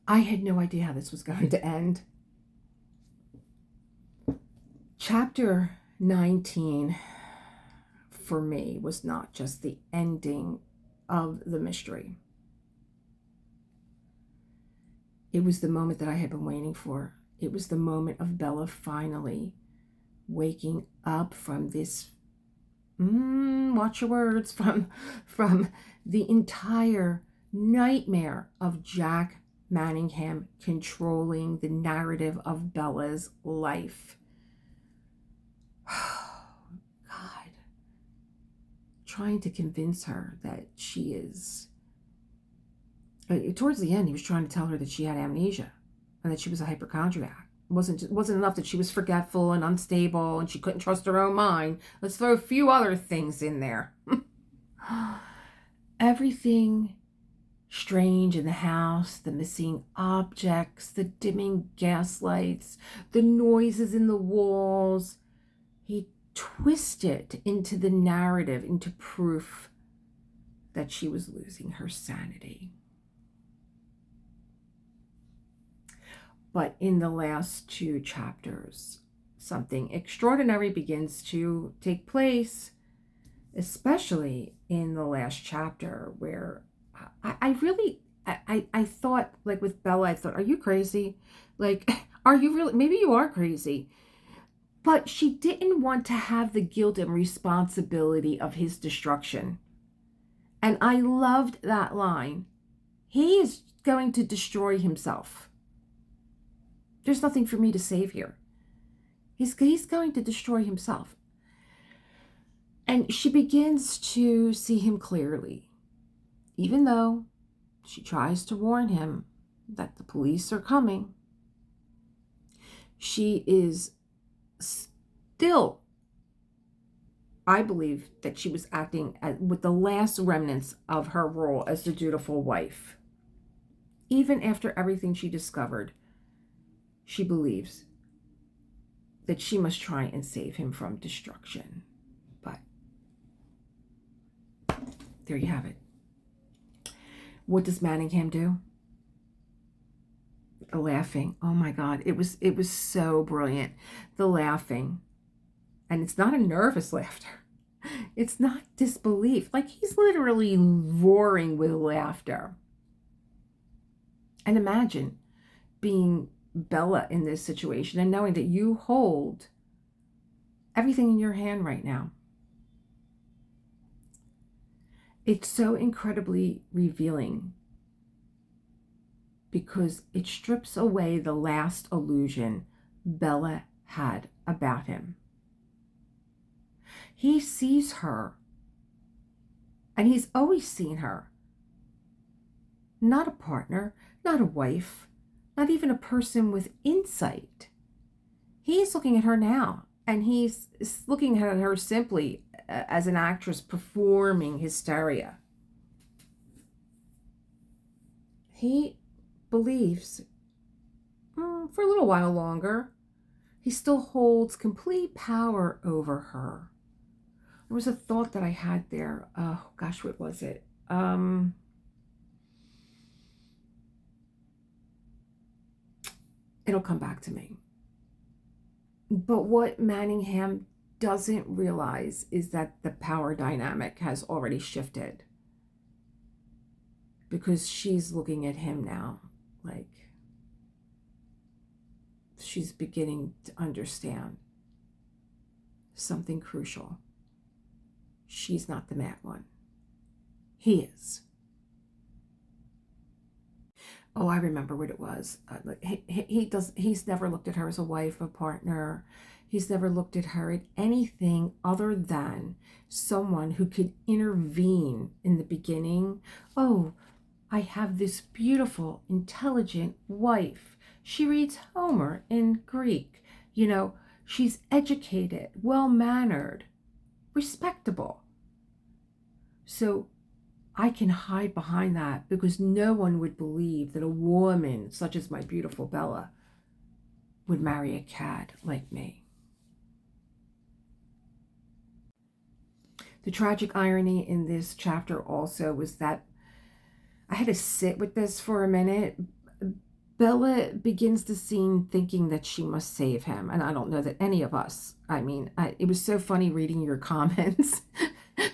Speaker 1: I had no idea how this was going to end. Chapter 19 for me was not just the ending of the mystery. It was the moment that I had been waiting for. It was the moment of Bella finally waking up from this, watch your words, from the entire nightmare of Jack Manningham controlling the narrative of Bella's life. God. Trying to convince her that she is... Towards the end, he was trying to tell her that she had amnesia and that she was a hypochondriac. It wasn't enough that she was forgetful and unstable and she couldn't trust her own mind. Let's throw a few other things in there. Everything strange in the house, the missing objects, the dimming gaslights, the noises in the walls. He twisted into the narrative, into proof that she was losing her sanity. But in the last 2 chapters, something extraordinary begins to take place, especially in the last chapter, where I thought, like with Bella, I thought, are you crazy? Like, are you really? Maybe you are crazy. But she didn't want to have the guilt and responsibility of his destruction. And I loved that line. He is going to destroy himself. There's nothing for me to save here. He's going to destroy himself. And she begins to see him clearly, even though she tries to warn him that the police are coming. She is still, I believe that she was acting with the last remnants of her role as the dutiful wife. Even after everything she discovered, she believes that she must try and save him from destruction. But there you have it. What does Manningham do? The laughing. Oh my God. It was so brilliant. The laughing. And it's not a nervous laughter. It's not disbelief. Like, he's literally roaring with laughter. And imagine being Bella in this situation and knowing that you hold everything in your hand right now. It's so incredibly revealing because it strips away the last illusion Bella had about him. He sees her, and he's always seen her. Not a partner, not a wife, not even a person with insight. He's looking at her now, and he's looking at her simply as an actress performing hysteria. He believes, for a little while longer, he still holds complete power over her. There was a thought that I had there. Oh gosh, what was it? It'll come back to me. But what Manningham doesn't realize is that the power dynamic has already shifted. Because she's looking at him now, like she's beginning to understand something crucial. She's not the mad one. He is. Oh, I remember what it was. He's never looked at her as a wife, a partner. He's never looked at her at anything other than someone who could intervene in the beginning. Oh, I have this beautiful, intelligent wife. She reads Homer in Greek. You know, she's educated, well-mannered, respectable. So I can hide behind that because no one would believe that a woman such as my beautiful Bella would marry a cad like me. The tragic irony in this chapter also was that I had to sit with this for a minute. Bella begins the scene thinking that she must save him. And I don't know that any of us, it was so funny reading your comments,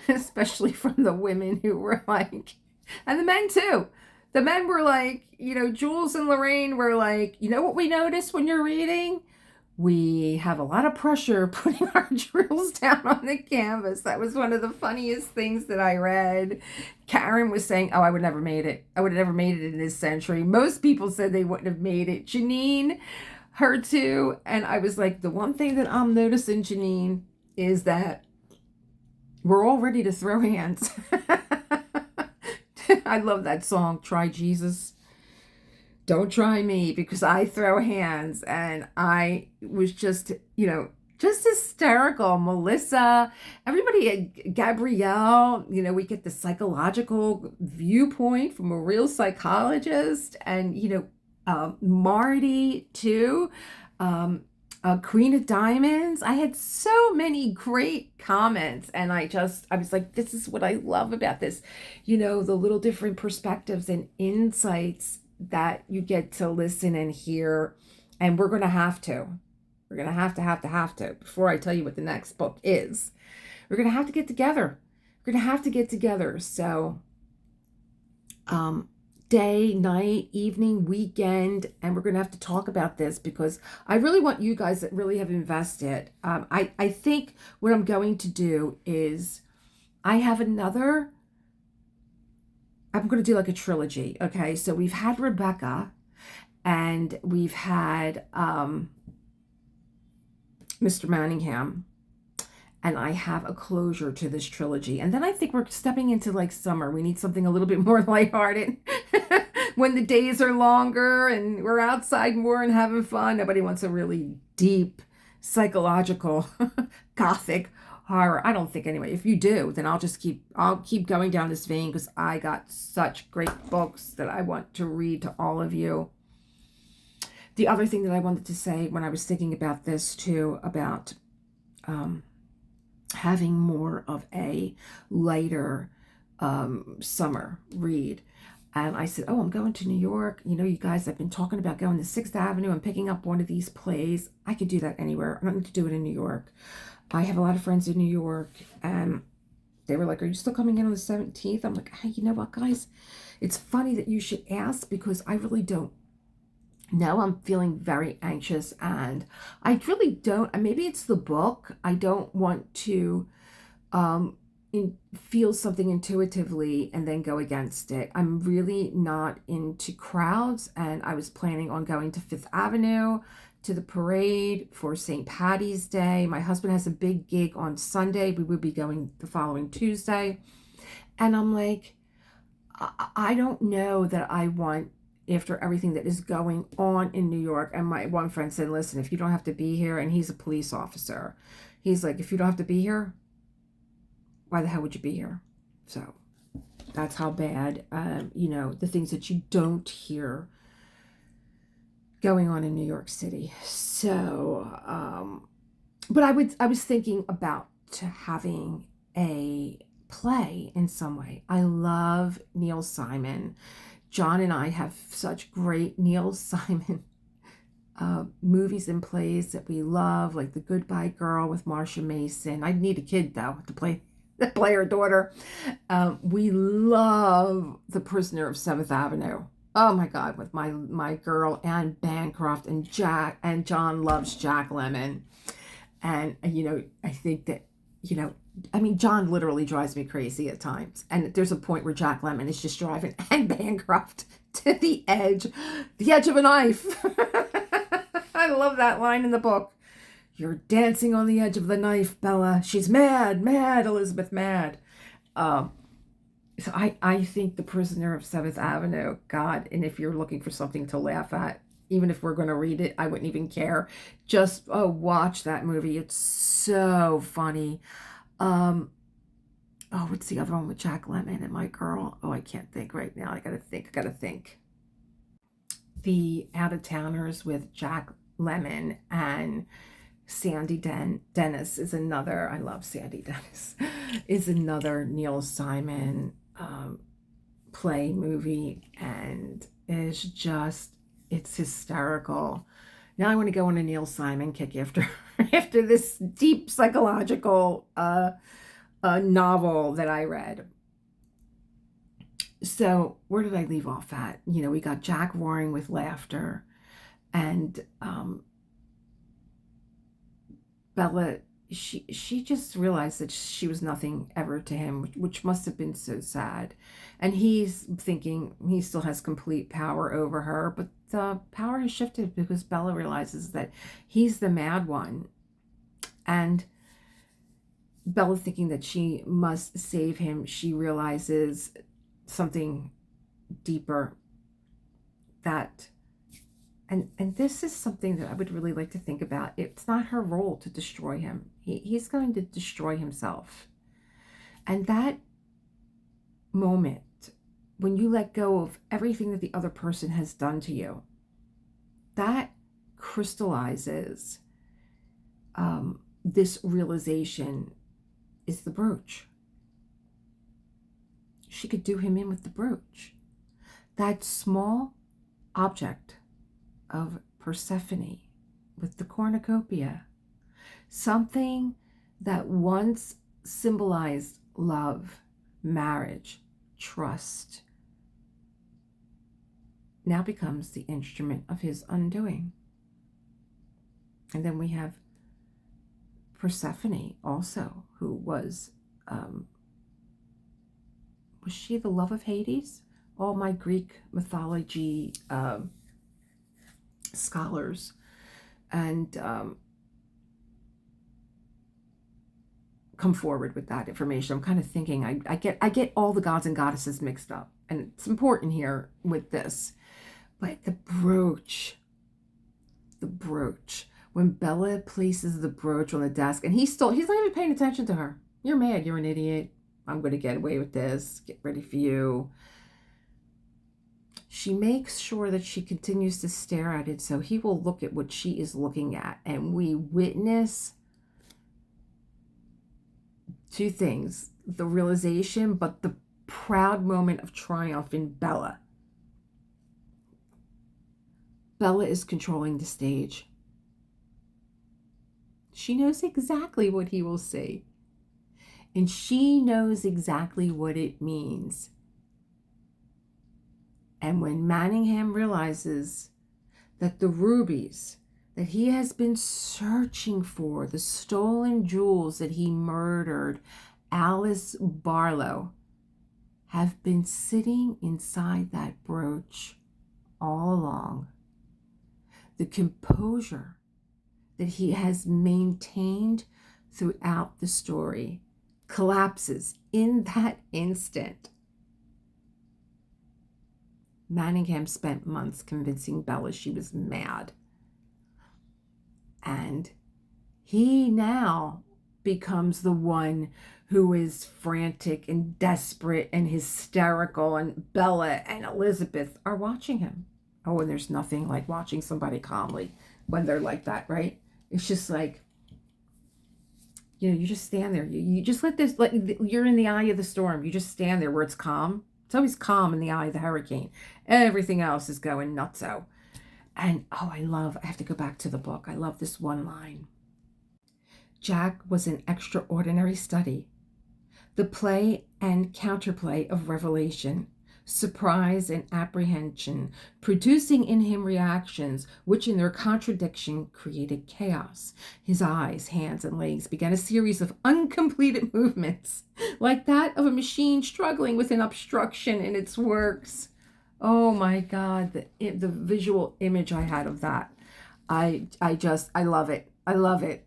Speaker 1: especially from the women who were like, and the men too. The men were like, Jules and Lorraine were like, you know what we noticed when you're reading? We have a lot of pressure putting our drills down on the canvas. That was one of the funniest things that I read. Karen was saying, oh, I would never made it. I would have never made it in this century. Most people said they wouldn't have made it. Janine, her too. And I was like, the one thing that I'm noticing, Janine, is that we're all ready to throw hands. I love that song, Try Jesus. Don't try me, because I throw hands. And I was just, just hysterical. Melissa, everybody, Gabrielle, we get the psychological viewpoint from a real psychologist. And, Marty too. Queen of Diamonds. I had so many great comments, and I was like, this is what I love about this, the little different perspectives and insights that you get to listen and hear. And we're going to have to, before I tell you what the next book is, we're going to have to get together. So, day, night, evening, weekend, and we're going to have to talk about this, because I really want you guys that really have invested. I think what I'm going to do is I'm going to do like a trilogy. Okay. So we've had Rebecca, and we've had Mr. Manningham, and I have a closure to this trilogy. And then I think we're stepping into like summer. We need something a little bit more lighthearted when the days are longer and we're outside more and having fun. Nobody wants a really deep psychological gothic horror. I don't think, anyway. If you do, then I'll keep going down this vein, because I got such great books that I want to read to all of you. The other thing that I wanted to say when I was thinking about this too, about having more of a lighter summer read. And I said, oh, I'm going to New York. You guys, I've been talking about going to 6th Avenue and picking up one of these plays. I could do that anywhere. I don't need to do it in New York. I have a lot of friends in New York, and they were like, are you still coming in on the 17th? I'm like, hey, you know what, guys? It's funny that you should ask, because I really don't know. I'm feeling very anxious, and I really don't. Maybe it's the book. I don't want to feel something intuitively and then go against it. I'm really not into crowds, and I was planning on going to 5th Avenue to the parade for St. Patty's Day. My husband has a big gig on Sunday. We would be going the following Tuesday. And I'm like, I don't know that I want, after everything that is going on in New York. And my one friend said, listen, if you don't have to be here, and he's a police officer, he's like, if you don't have to be here, why the hell would you be here? So that's how bad, the things that you don't hear going on in New York City. So, but I was thinking about having a play in some way. I love Neil Simon. John and I have such great Neil Simon movies and plays that we love, like The Goodbye Girl with Marsha Mason. I'd need a kid, though, to play her daughter. We love The Prisoner of 7th Avenue. Oh my God, with my girl Anne Bancroft, and John loves Jack Lemmon. And, I think that, John literally drives me crazy at times. And there's a point where Jack Lemmon is just driving Anne Bancroft to the edge of a knife. I love that line in the book. You're dancing on the edge of the knife, Bella. She's mad, Elizabeth, mad. So I think The Prisoner of 7th Avenue, God, and if you're looking for something to laugh at, even if we're going to read it, I wouldn't even care. Just watch that movie. It's so funny. What's the other one with Jack Lemmon and my girl? Oh, I can't think right now. I gotta think. The Out-of-Towners with Jack Lemmon and Sandy Dennis is another. I love Sandy Dennis. Is another Neil Simon play movie, and it's hysterical. Now I want to go on a Neil Simon kick after this deep psychological novel that I read. So where did I leave off at? We got Jack roaring with laughter, and Bella, she just realized that she was nothing ever to him, which must have been so sad. And he's thinking he still has complete power over her, but the power has shifted because Bella realizes that he's the mad one. And Bella, thinking that she must save him, she realizes something deeper, that and this is something that I would really like to think about. It's not her role to destroy him. He's going to destroy himself. And that moment, when you let go of everything that the other person has done to you, that crystallizes this realization is the brooch. She could do him in with the brooch. That small object of Persephone with the cornucopia, something that once symbolized love, marriage, trust, now becomes the instrument of his undoing. And then we have Persephone also, who was she the love of Hades? All my Greek mythology scholars and come forward with that information. I'm kind of thinking I get all the gods and goddesses mixed up, and it's important here with this. But the brooch, when Bella places the brooch on the desk, and he's not even paying attention to her. You're mad, you're an idiot, I'm going to get away with this, get ready for you. She makes sure that she continues to stare at it so he will look at what she is looking at. And we witness two things: the realization, but the proud moment of triumph in Bella. Bella is controlling the stage. She knows exactly what he will say. And she knows exactly what it means. And when Manningham realizes that the rubies that he has been searching for, the stolen jewels that he murdered Alice Barlow, have been sitting inside that brooch all along, the composure that he has maintained throughout the story collapses in that instant. Manningham spent months convincing Bella she was mad. And he now becomes the one who is frantic and desperate and hysterical, and Bella and Elizabeth are watching him. Oh, and there's nothing like watching somebody calmly when they're like that, right? It's just like, you just stand there. You just you're in the eye of the storm. You just stand there where it's calm. It's always calm in the eye of the hurricane. Everything else is going nutso. And I have to go back to the book. I love this one line. Jack was an extraordinary study. The play and counterplay of revelation, surprise and apprehension, producing in him reactions which in their contradiction created chaos. His eyes, hands, and legs began a series of uncompleted movements, like that of a machine struggling with an obstruction in its works. Oh my God, the visual image I had of that. I love it. I love it.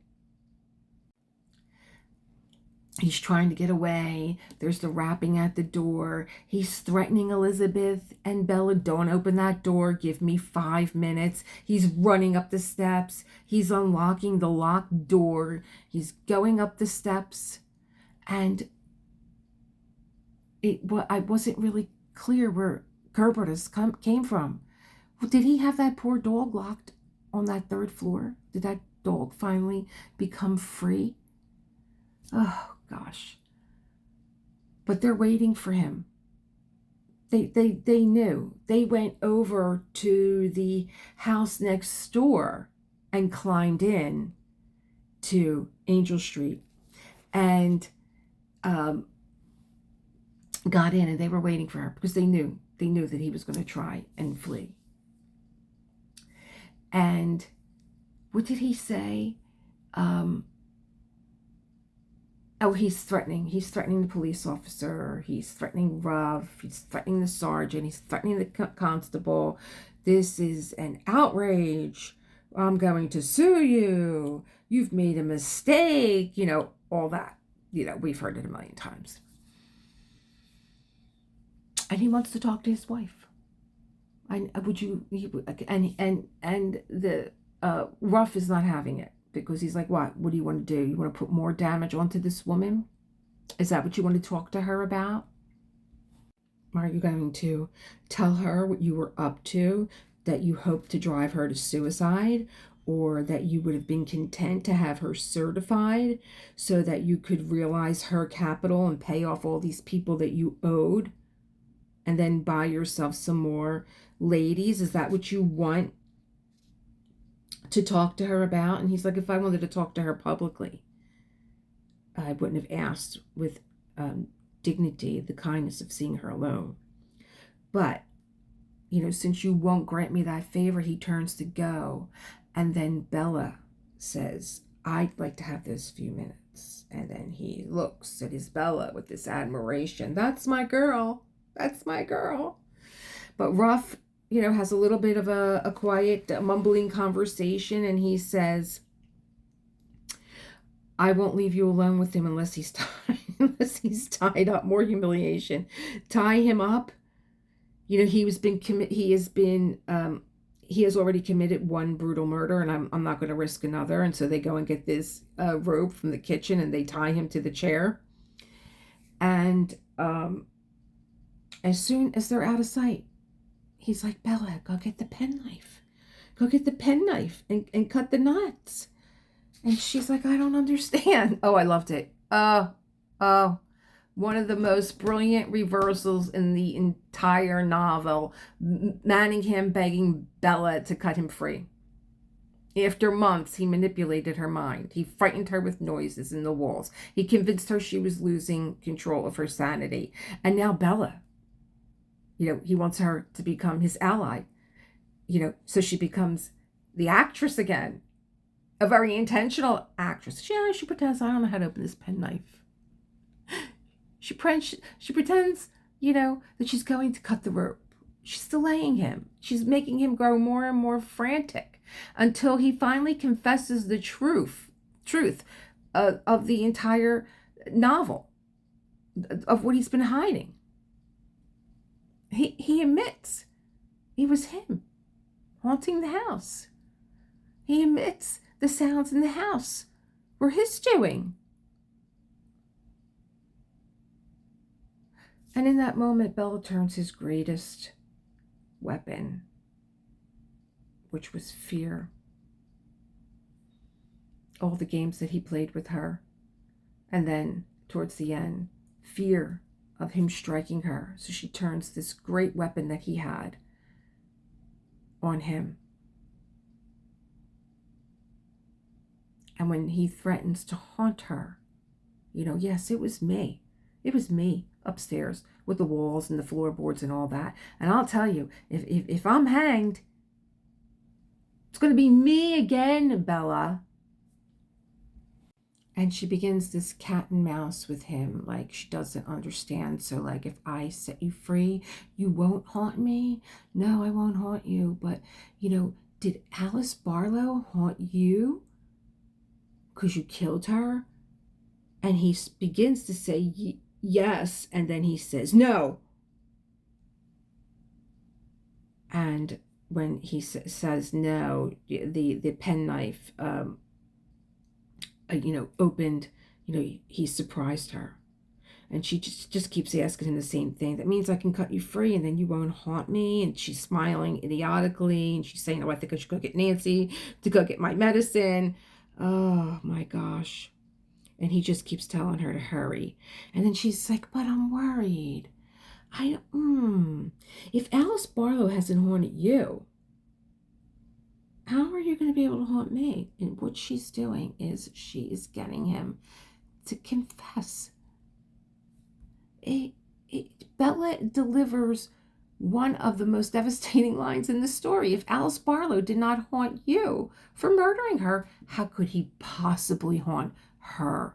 Speaker 1: He's trying to get away. There's the rapping at the door. He's threatening Elizabeth and Bella, don't open that door. Give me 5 minutes. He's running up the steps. He's unlocking the locked door. He's going up the steps. And I wasn't really clear where Gerbertus came from. Did he have that poor dog locked on that 3rd floor? Did that dog finally become free? Oh, gosh. But they're waiting for him. They knew. They went over to the house next door and climbed in to Angel Street and got in, and they were waiting for her because they knew that he was going to try and flee. And what did he say? Oh, he's threatening. He's threatening the police officer. He's threatening Ruff. He's threatening the sergeant. He's threatening the constable. This is an outrage. I'm going to sue you. You've made a mistake. You know, all that. You know, we've heard it a million times. And he wants to talk to his wife. Would you? And the Ruff is not having it. Because he's like, what do you want to do? You want to put more damage onto this woman? Is that what you want to talk to her about? Are you going to tell her what you were up to, that you hope to drive her to suicide, or that you would have been content to have her certified so that you could realize her capital and pay off all these people that you owed and then buy yourself some more ladies? Is that what you want to talk to her about? And he's like, if I wanted to talk to her publicly, I wouldn't have asked with dignity, the kindness of seeing her alone. But, you know, since you won't grant me that favor, he turns to go. And then Bella says, I'd like to have those few minutes. And then he looks at his Bella with this admiration. That's my girl. That's my girl. But Ruff, you know, has a little bit of a quiet, mumbling conversation, and he says, I won't leave you alone with him unless he's tied up. More humiliation. Tie him up. You know, he has already committed one brutal murder, and I'm not going to risk another. And so they go and get this rope from the kitchen, and they tie him to the chair. And as soon as they're out of sight, he's like, Bella, go get the penknife. Go get the penknife and cut the knots. And she's like, I don't understand. Oh, I loved it. One of the most brilliant reversals in the entire novel. Manningham begging Bella to cut him free. After months, he manipulated her mind. He frightened her with noises in the walls. He convinced her she was losing control of her sanity. And now Bella, you know, he wants her to become his ally, you know, so she becomes the actress again, a very intentional actress. She pretends, I don't know how to open this penknife. She pretends, you know, that she's going to cut the rope. She's delaying him. She's making him grow more and more frantic until he finally confesses the truth of the entire novel, of what he's been hiding. He admits it was him haunting the house. He admits the sounds in the house were his doing. And in that moment, Bella turns his greatest weapon, which was fear. All the games that he played with her. And then, towards the end, fear of him striking her. So she turns this great weapon that he had on him. And when he threatens to haunt her, you know, yes, it was me. It was me upstairs with the walls and the floorboards and all that. And I'll tell you, if I'm hanged, it's going to be me again, Bella. And she begins this cat and mouse with him, like she doesn't understand. So like, if I set you free, you won't haunt me? No, I won't haunt you. But, you know, did Alice Barlow haunt you? Because you killed her? And he begins to say yes, and then he says no. And when he says no, the penknife, you know, opened, you know, he surprised her. And she just keeps asking him the same thing. That means I can cut you free and then you won't haunt me. And she's smiling idiotically. And she's saying, oh, I think I should go get Nancy to go get my medicine. Oh, my gosh. And he just keeps telling her to hurry. And then she's like, but I'm worried. If Alice Barlow hasn't haunted you, how are you going to be able to haunt me? And what she's doing is she is getting him to confess. Bella delivers one of the most devastating lines in the story. If Alice Barlow did not haunt you for murdering her, how could he possibly haunt her?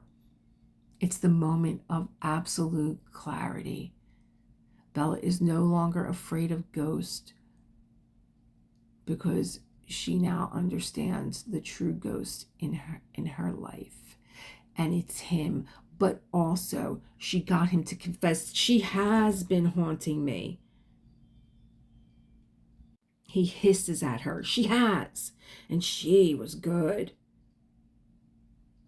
Speaker 1: It's the moment of absolute clarity. Bella is no longer afraid of ghosts because she now understands the true ghost in her life. And it's him. But also, she got him to confess, she has been haunting me. He hisses at her. She has. And she was good.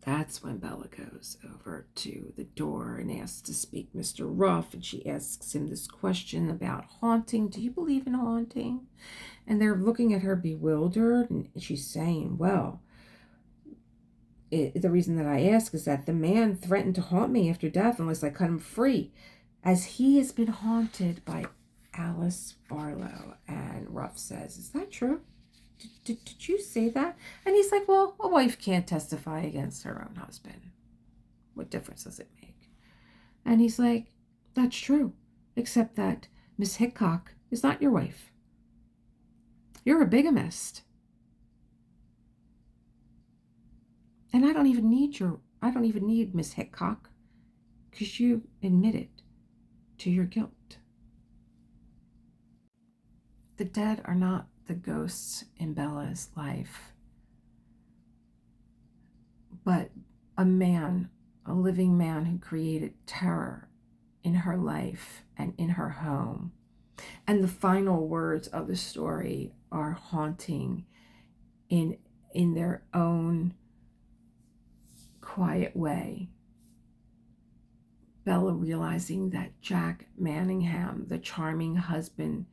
Speaker 1: That's when Bella goes over to the door and asks to speak Mr. Ruff. And she asks him this question about haunting. Do you believe in haunting? And they're looking at her bewildered. And she's saying, well, the reason that I ask is that the man threatened to haunt me after death unless I cut him free, as he has been haunted by Alice Barlow. And Ruff says, is that true? Did you say that? And he's like, well, a wife can't testify against her own husband. What difference does it make? And he's like, that's true, except that Miss Hickok is not your wife. You're a bigamist. And I don't even need Miss Hickok, because you admitted to your guilt. The dead are not the ghosts in Bella's life, but a man, a living man who created terror in her life and in her home. And the final words of the story are haunting in their own quiet way. Bella realizing that Jack Manningham, the charming husband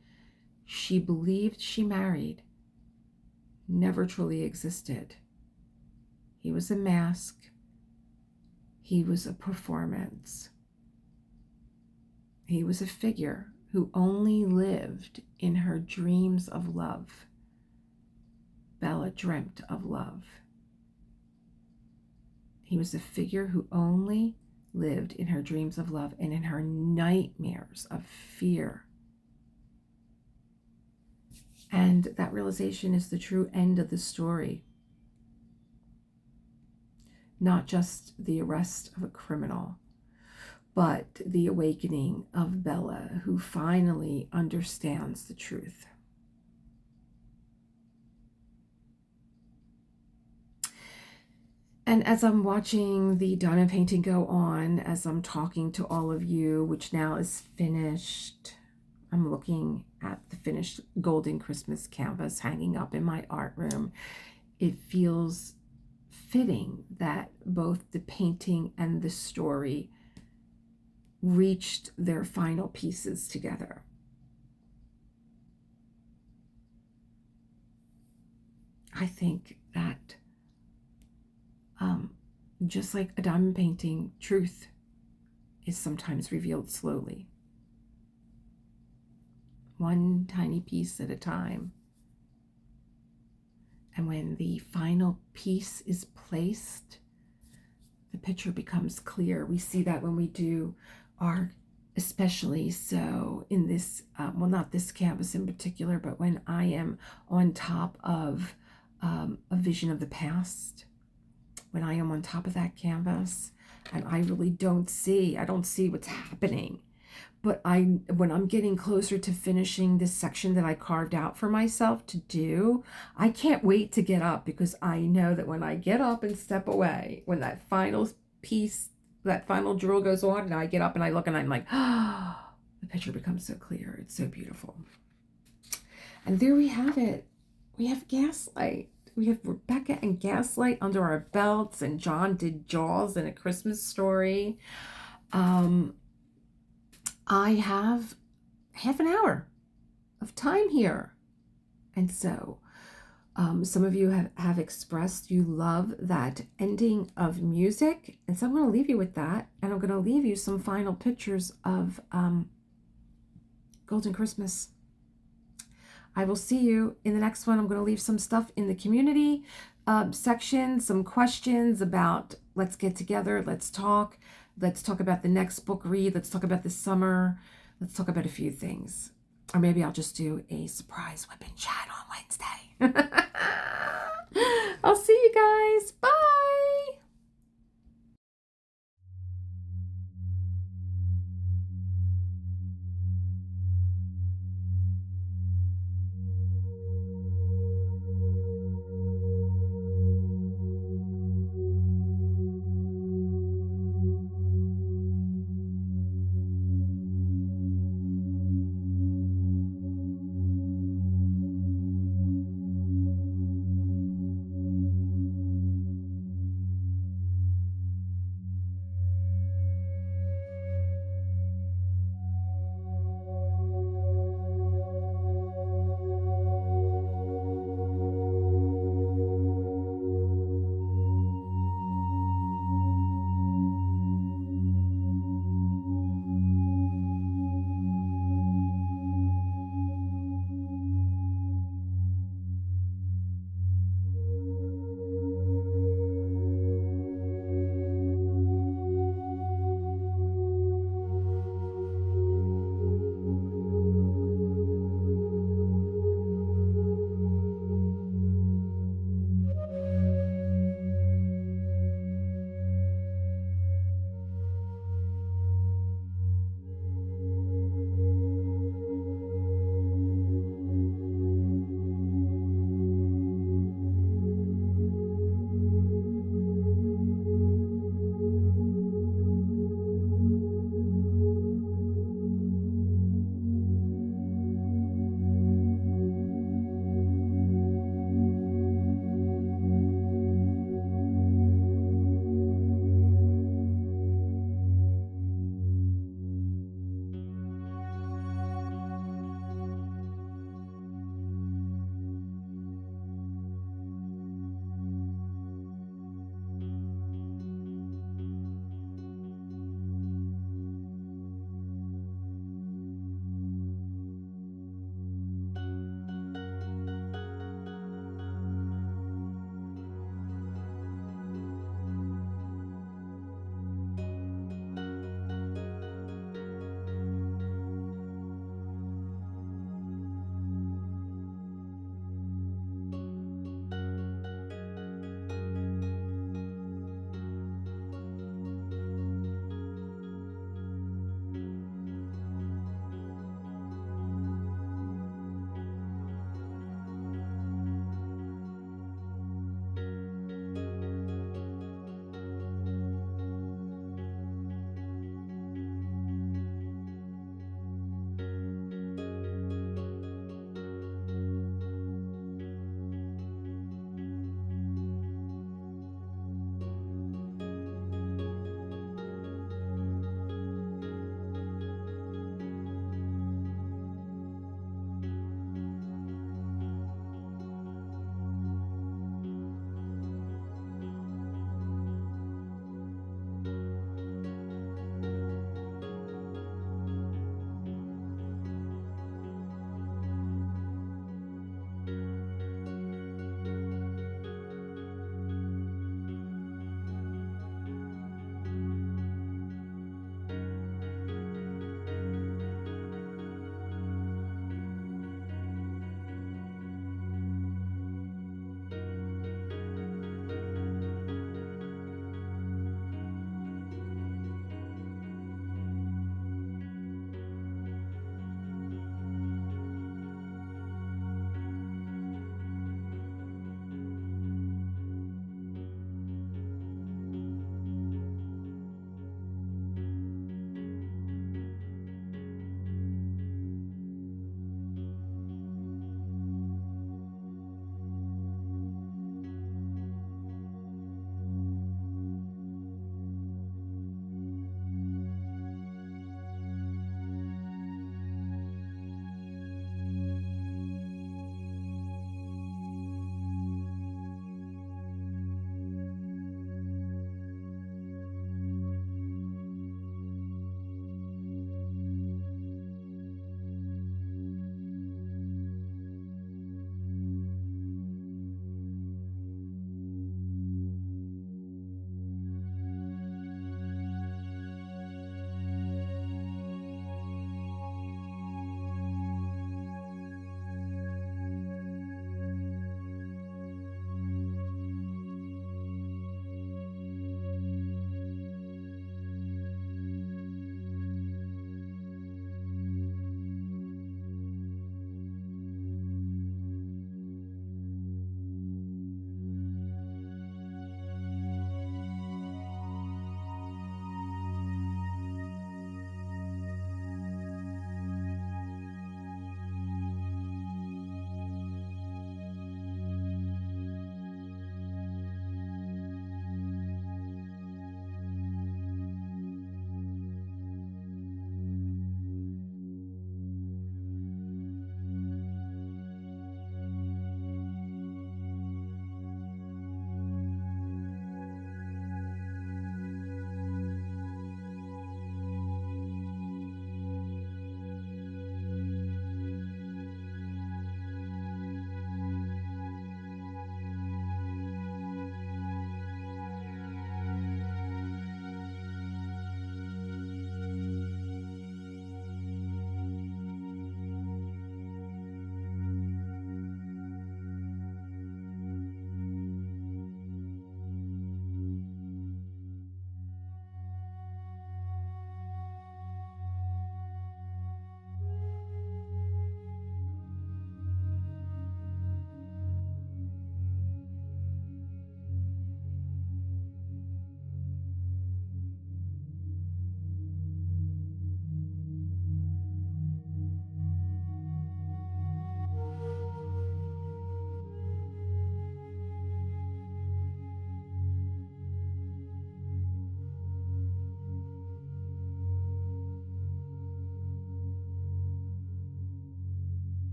Speaker 1: she believed she married, never truly existed. He was a mask. He was a performance. He was a figure who only lived in her dreams of love. Bella dreamt of love. He was a figure who only lived in her dreams of love and in her nightmares of fear. And that realization is the true end of the story. Not just the arrest of a criminal, but the awakening of Bella, who finally understands the truth. And as I'm watching the diamond painting go on, as I'm talking to all of you, which now is finished, I'm looking at the finished golden Christmas canvas hanging up in my art room. It feels fitting that both the painting and the story reached their final pieces together. I think that just like a diamond painting, truth is sometimes revealed slowly, one tiny piece at a time. And when the final piece is placed, the picture becomes clear. We see that when we do art, especially so in this, well, not this canvas in particular, but when I am on top of a vision of the past, when I am on top of that canvas and I really don't see what's happening. But when I'm getting closer to finishing this section that I carved out for myself to do, I can't wait to get up, because I know that when I get up and step away, when that final piece, that final drill goes on, and I get up and I look and I'm like, oh, the picture becomes so clear. It's so beautiful. And there we have it. We have Gaslight. We have Rebecca and Gaslight under our belts, and John did Jaws and A Christmas Story. I have half an hour of time here. And so some of you have expressed you love that ending of music. And so I'm going to leave you with that. And I'm going to leave you some final pictures of Golden Christmas. I will see you in the next one. I'm going to leave some stuff in the community section, some questions about let's get together, let's talk about the next book read, let's talk about the summer, let's talk about a few things. Or maybe I'll just do a surprise whip and chat on Wednesday. I'll see you guys. Bye.